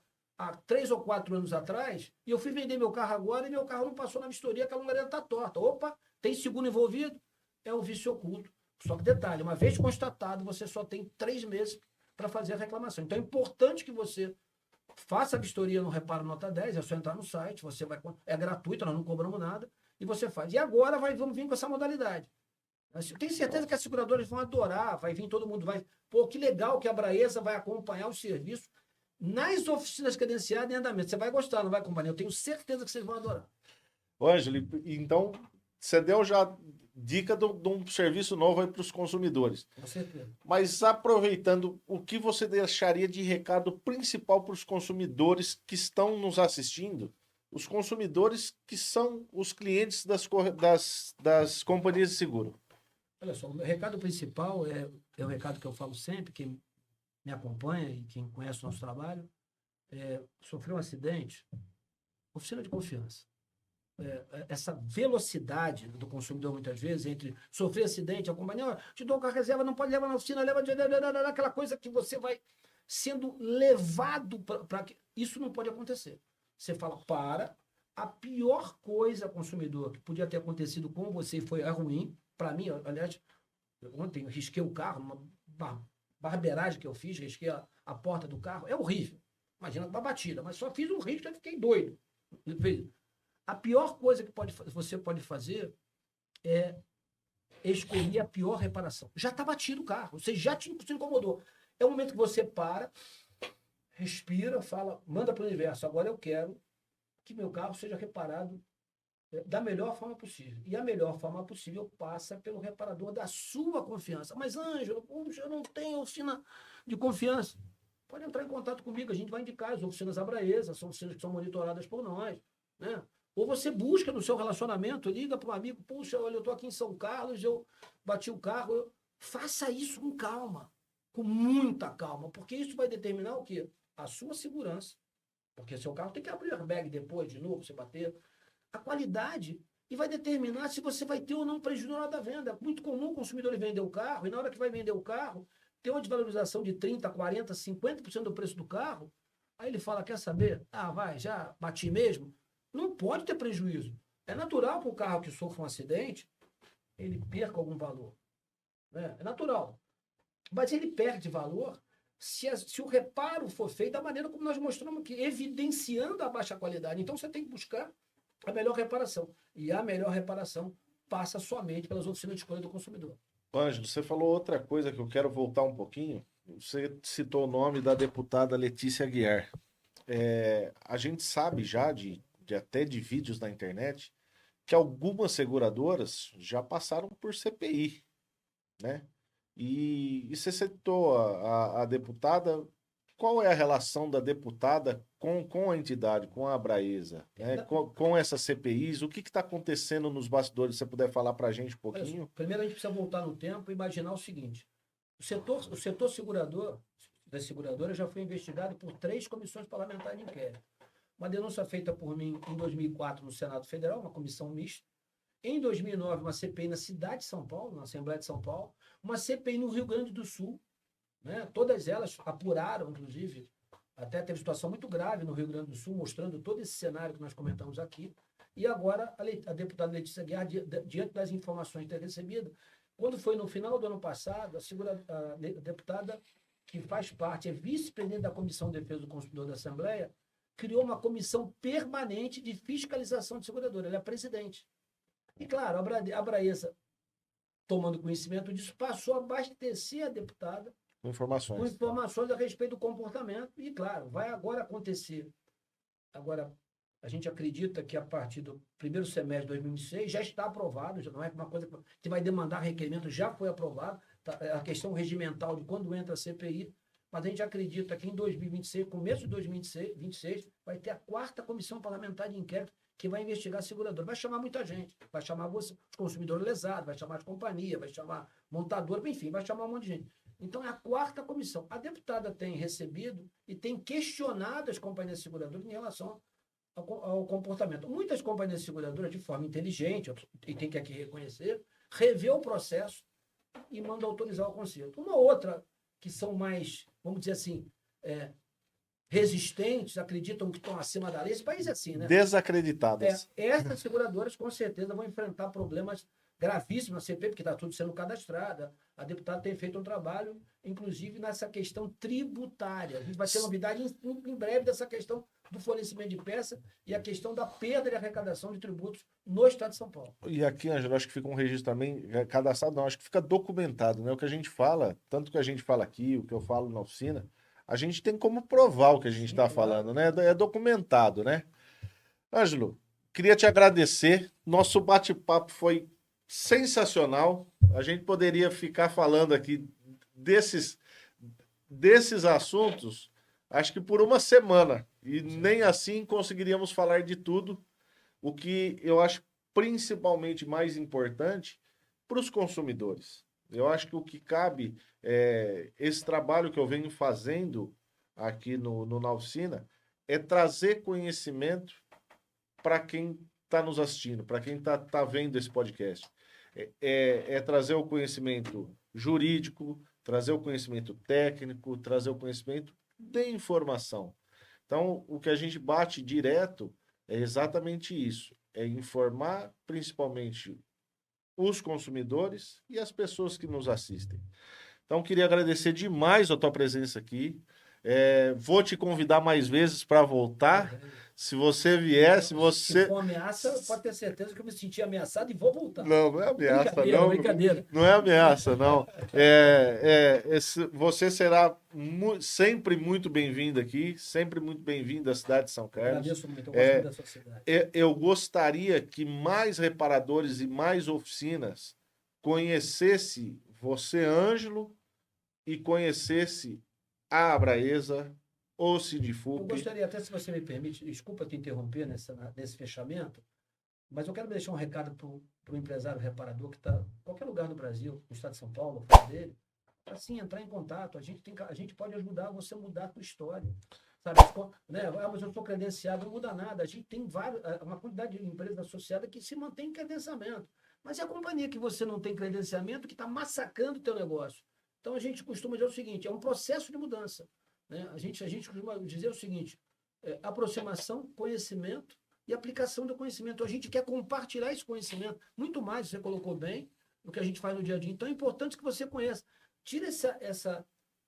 3 ou 4 anos atrás, e eu fui vender meu carro agora e meu carro não passou na vistoria, que a longarela está torta. Opa, tem seguro envolvido? É o vício oculto. Só que detalhe, uma vez constatado, você só tem 3 meses para fazer a reclamação. Então é importante que você faça a vistoria no Reparo Nota 10, é só entrar no site, você vai, é gratuito, nós não cobramos nada, e você faz. E agora vamos vir com essa modalidade. Eu tenho certeza que as seguradoras vão adorar, vai vir todo mundo, vai. Pô, que legal que a Abraesa vai acompanhar o serviço nas oficinas credenciadas em andamento. Você vai gostar, não vai, companhia? Eu tenho certeza que vocês vão adorar. Ô, Ângelo, então você deu já dica de um serviço novo aí para os consumidores. Com certeza. Mas aproveitando, o que você deixaria de recado principal para os consumidores que estão nos assistindo? Os consumidores que são os clientes das companhias de seguro. Olha só, o meu recado principal é o recado que eu falo sempre, quem me acompanha e quem conhece o nosso trabalho, sofreu um acidente, oficina de confiança. Essa velocidade do consumidor, muitas vezes, entre sofrer acidente, a companhia, te dou com a reserva, não pode levar na oficina, leva aquela coisa que você vai sendo levado para que. Isso não pode acontecer. Você fala, a pior coisa, consumidor, que podia ter acontecido com você e foi ruim, para mim, aliás, ontem eu risquei o carro, uma barbeiragem que eu fiz, risquei a porta do carro, é horrível. Imagina uma batida, mas só fiz um risco e fiquei doido. A pior coisa que você pode fazer é escolher a pior reparação. Já está batido o carro, você já se incomodou. É o momento que você para, respira, fala, manda para o universo, agora eu quero que meu carro seja reparado da melhor forma possível. E a melhor forma possível passa pelo reparador da sua confiança. Mas, Ângelo, eu não tenho oficina de confiança. Pode entrar em contato comigo, a gente vai indicar as oficinas Abraesa, são oficinas que são monitoradas por nós, né? Ou você busca no seu relacionamento, liga para um amigo, puxa, olha, eu estou aqui em São Carlos, eu bati o carro. Faça isso com calma, com muita calma, porque isso vai determinar o quê? A sua segurança. Porque seu carro tem que abrir o airbag depois, de novo, você bater. A qualidade, e vai determinar se você vai ter ou não prejuízo na hora da venda. É muito comum o consumidor vender o carro, e na hora que vai vender o carro, ter uma desvalorização de 30%, 40%, 50% do preço do carro, aí ele fala, quer saber? Já bati mesmo? Não pode ter prejuízo. É natural que o carro que sofra um acidente, ele perca algum valor. Né? É natural. Mas ele perde valor se o reparo for feito da maneira como nós mostramos aqui, evidenciando a baixa qualidade. Então você tem que buscar a melhor reparação. E a melhor reparação passa somente pelas oficinas de escolha do consumidor. Ângelo, você falou outra coisa que eu quero voltar um pouquinho. Você citou o nome da deputada Letícia Aguiar. A gente sabe já até de vídeos na internet que algumas seguradoras já passaram por CPI, né? E você citou a deputada. Qual é a relação da deputada com a entidade, com a Abraesa, né? Com essas CPIs? O que está acontecendo nos bastidores? Se você puder falar para a gente um pouquinho. Primeiro a gente precisa voltar no tempo e imaginar o seguinte. O setor segurador, das seguradoras já foi investigado por 3 comissões parlamentares de inquérito. Uma denúncia feita por mim em 2004 no Senado Federal, uma comissão mista. Em 2009, uma CPI na cidade de São Paulo, na Assembleia de São Paulo. Uma CPI no Rio Grande do Sul. Né? Todas elas apuraram, inclusive, até teve situação muito grave no Rio Grande do Sul, mostrando todo esse cenário que nós comentamos aqui. E agora a deputada Letícia Aguiar, diante das informações ter recebido, quando foi no final do ano passado, a deputada, que faz parte, é vice-presidente da Comissão de Defesa do Consumidor da Assembleia, criou uma comissão permanente de fiscalização de seguradora. Ela é presidente. E, claro, a Abraesa, tomando conhecimento disso, passou a abastecer a deputada com informações a respeito do comportamento. E, claro, vai agora acontecer. Agora, a gente acredita que a partir do primeiro semestre de 2026 já está aprovado, já não é uma coisa que vai demandar requerimento, já foi aprovado. Tá, a questão regimental de quando entra a CPI. Mas a gente acredita que em 2026, começo de 2026, vai ter a 4ª Comissão Parlamentar de Inquérito que vai investigar a seguradora. Vai chamar muita gente. Vai chamar os consumidores lesados, vai chamar as companhias, vai chamar montador, enfim, vai chamar um monte de gente. Então, é a 4ª comissão. A deputada tem recebido e tem questionado as companhias seguradoras em relação ao comportamento. Muitas companhias seguradoras, de forma inteligente, e tem que aqui reconhecer, revê o processo e manda autorizar o conserto. Uma outra, que são mais, vamos dizer assim, resistentes, acreditam que estão acima da lei. Esse país é assim, né? Desacreditadas. Essas seguradoras, com certeza, vão enfrentar problemas gravíssimo na CP, porque está tudo sendo cadastrado. A deputada tem feito um trabalho, inclusive, nessa questão tributária. A gente vai ter novidade em breve dessa questão do fornecimento de peça e a questão da perda de arrecadação de tributos no estado de São Paulo. E aqui, Ângelo, acho que fica um registro também, cadastrado não, acho que fica documentado, né? O que a gente fala, tanto que a gente fala aqui, o que eu falo na oficina, a gente tem como provar o que a gente está falando, né? É documentado, né? Ângelo, queria te agradecer. Nosso bate-papo foi sensacional. A gente poderia ficar falando aqui desses assuntos, acho que por uma semana. E nem assim conseguiríamos falar de tudo. O que eu acho principalmente mais importante para os consumidores. Eu acho que o que cabe esse trabalho que eu venho fazendo aqui na oficina é trazer conhecimento para quem está nos assistindo, para quem está vendo esse podcast. É trazer o conhecimento jurídico, trazer o conhecimento técnico, trazer o conhecimento de informação. Então, o que a gente bate direto é exatamente isso. É informar principalmente os consumidores e as pessoas que nos assistem. Então, queria agradecer demais a tua presença aqui. Vou te convidar mais vezes para voltar. Se você vier, se Se for ameaça, pode ter certeza que eu me senti ameaçado e vou voltar. Não é ameaça, não. Brincadeira. Não é ameaça, não. Você será sempre muito bem-vindo aqui, sempre muito bem-vindo à cidade de São Carlos. Agradeço muito, eu gosto muito da sua cidade. Eu gostaria que mais reparadores e mais oficinas conhecesse você, Ângelo, e conhecesse a Abraesa, o Sindifup. Eu gostaria até, se você me permite, desculpa te interromper nesse fechamento, mas eu quero deixar um recado para o empresário reparador que está em qualquer lugar do Brasil, no estado de São Paulo, fora dele, para sim entrar em contato. A gente pode ajudar você a mudar a sua história. Sabe? Né? Mas eu estou credenciado, não muda nada. A gente tem uma quantidade de empresas associadas que se mantém em credenciamento. Mas é a companhia que você não tem credenciamento que está massacrando o teu negócio. Então a gente costuma dizer o seguinte, é um processo de mudança. Né? A gente costuma dizer o seguinte, aproximação, conhecimento e aplicação do conhecimento. A gente quer compartilhar esse conhecimento, muito mais, você colocou bem, do que a gente faz no dia a dia. Então é importante que você conheça. Tira esse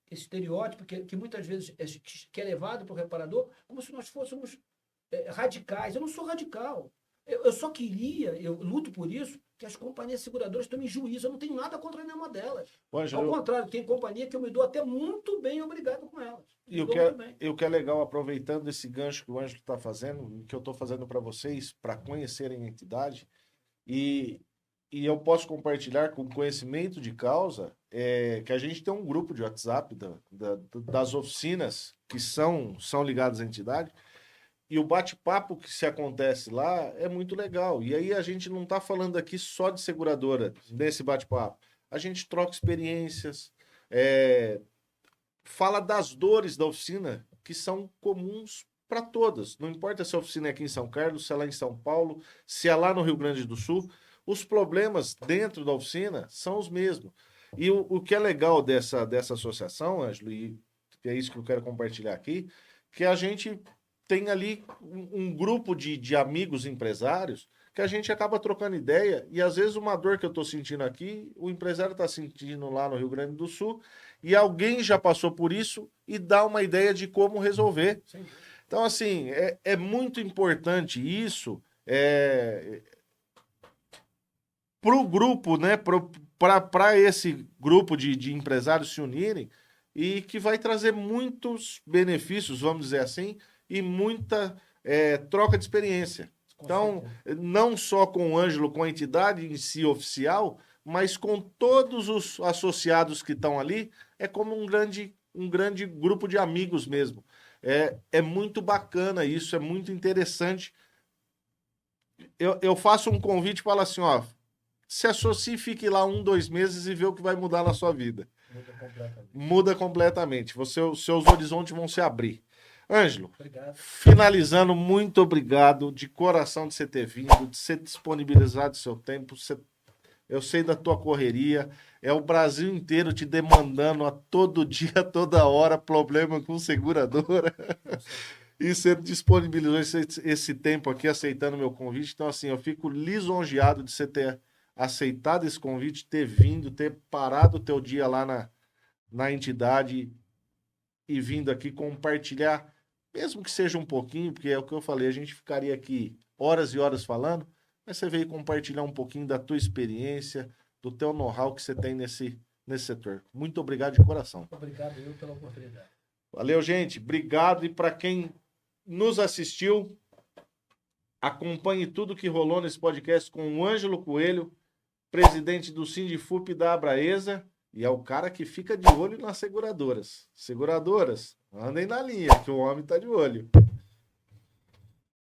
estereótipo que muitas vezes é levado para o reparador como se nós fôssemos radicais. Eu não sou radical. Eu só queria, eu luto por isso, que as companhias seguradoras tomem juízo. Eu não tenho nada contra nenhuma delas. Ao contrário, tem companhia que eu me dou até muito bem, obrigado com elas. E o que é legal, aproveitando esse gancho que o Ângelo está fazendo, que eu estou fazendo para vocês, para conhecerem a entidade, e eu posso compartilhar com conhecimento de causa, que a gente tem um grupo de WhatsApp das oficinas que são ligadas à entidade, e o bate-papo que se acontece lá é muito legal. E aí a gente não está falando aqui só de seguradora nesse bate-papo. A gente troca experiências, fala das dores da oficina, que são comuns para todas. Não importa se a oficina é aqui em São Carlos, se é lá em São Paulo, se é lá no Rio Grande do Sul. Os problemas dentro da oficina são os mesmos. E o que é legal dessa associação, Ângelo, e é isso que eu quero compartilhar aqui, que a gente tem ali um grupo de amigos empresários que a gente acaba trocando ideia e às vezes uma dor que eu estou sentindo aqui, o empresário está sentindo lá no Rio Grande do Sul e alguém já passou por isso e dá uma ideia de como resolver. Sim. Então, assim, é muito importante isso para o grupo, né? Para esse grupo de empresários se unirem e que vai trazer muitos benefícios, vamos dizer assim, e muita troca de experiência. Então, não só com o Ângelo, com a entidade em si oficial, mas com todos os associados que estão ali, é como um grande grupo de amigos mesmo. É muito bacana isso, é muito interessante. Eu faço um convite e falo assim, ó, se associe, fique lá 1-2 meses e vê o que vai mudar na sua vida. Muda completamente. Os seus horizontes vão se abrir. Ângelo, finalizando, muito obrigado de coração de você ter vindo, de você disponibilizar do seu tempo. Eu sei da tua correria, é o Brasil inteiro te demandando a todo dia, toda hora, problema com seguradora. E você disponibilizou esse tempo aqui, aceitando meu convite. Então, assim, eu fico lisonjeado de você ter aceitado esse convite, ter vindo, ter parado o teu dia lá na entidade e vindo aqui compartilhar, mesmo que seja um pouquinho, porque é o que eu falei, a gente ficaria aqui horas e horas falando, mas você veio compartilhar um pouquinho da tua experiência, do teu know-how que você tem nesse setor. Muito obrigado de coração. Obrigado eu pela oportunidade. Valeu, gente. Obrigado. E para quem nos assistiu, acompanhe tudo que rolou nesse podcast com o Ângelo Coelho, presidente do Sindifup da Abraesa, e é o cara que fica de olho nas seguradoras. Seguradoras, andem na linha, que o homem está de olho.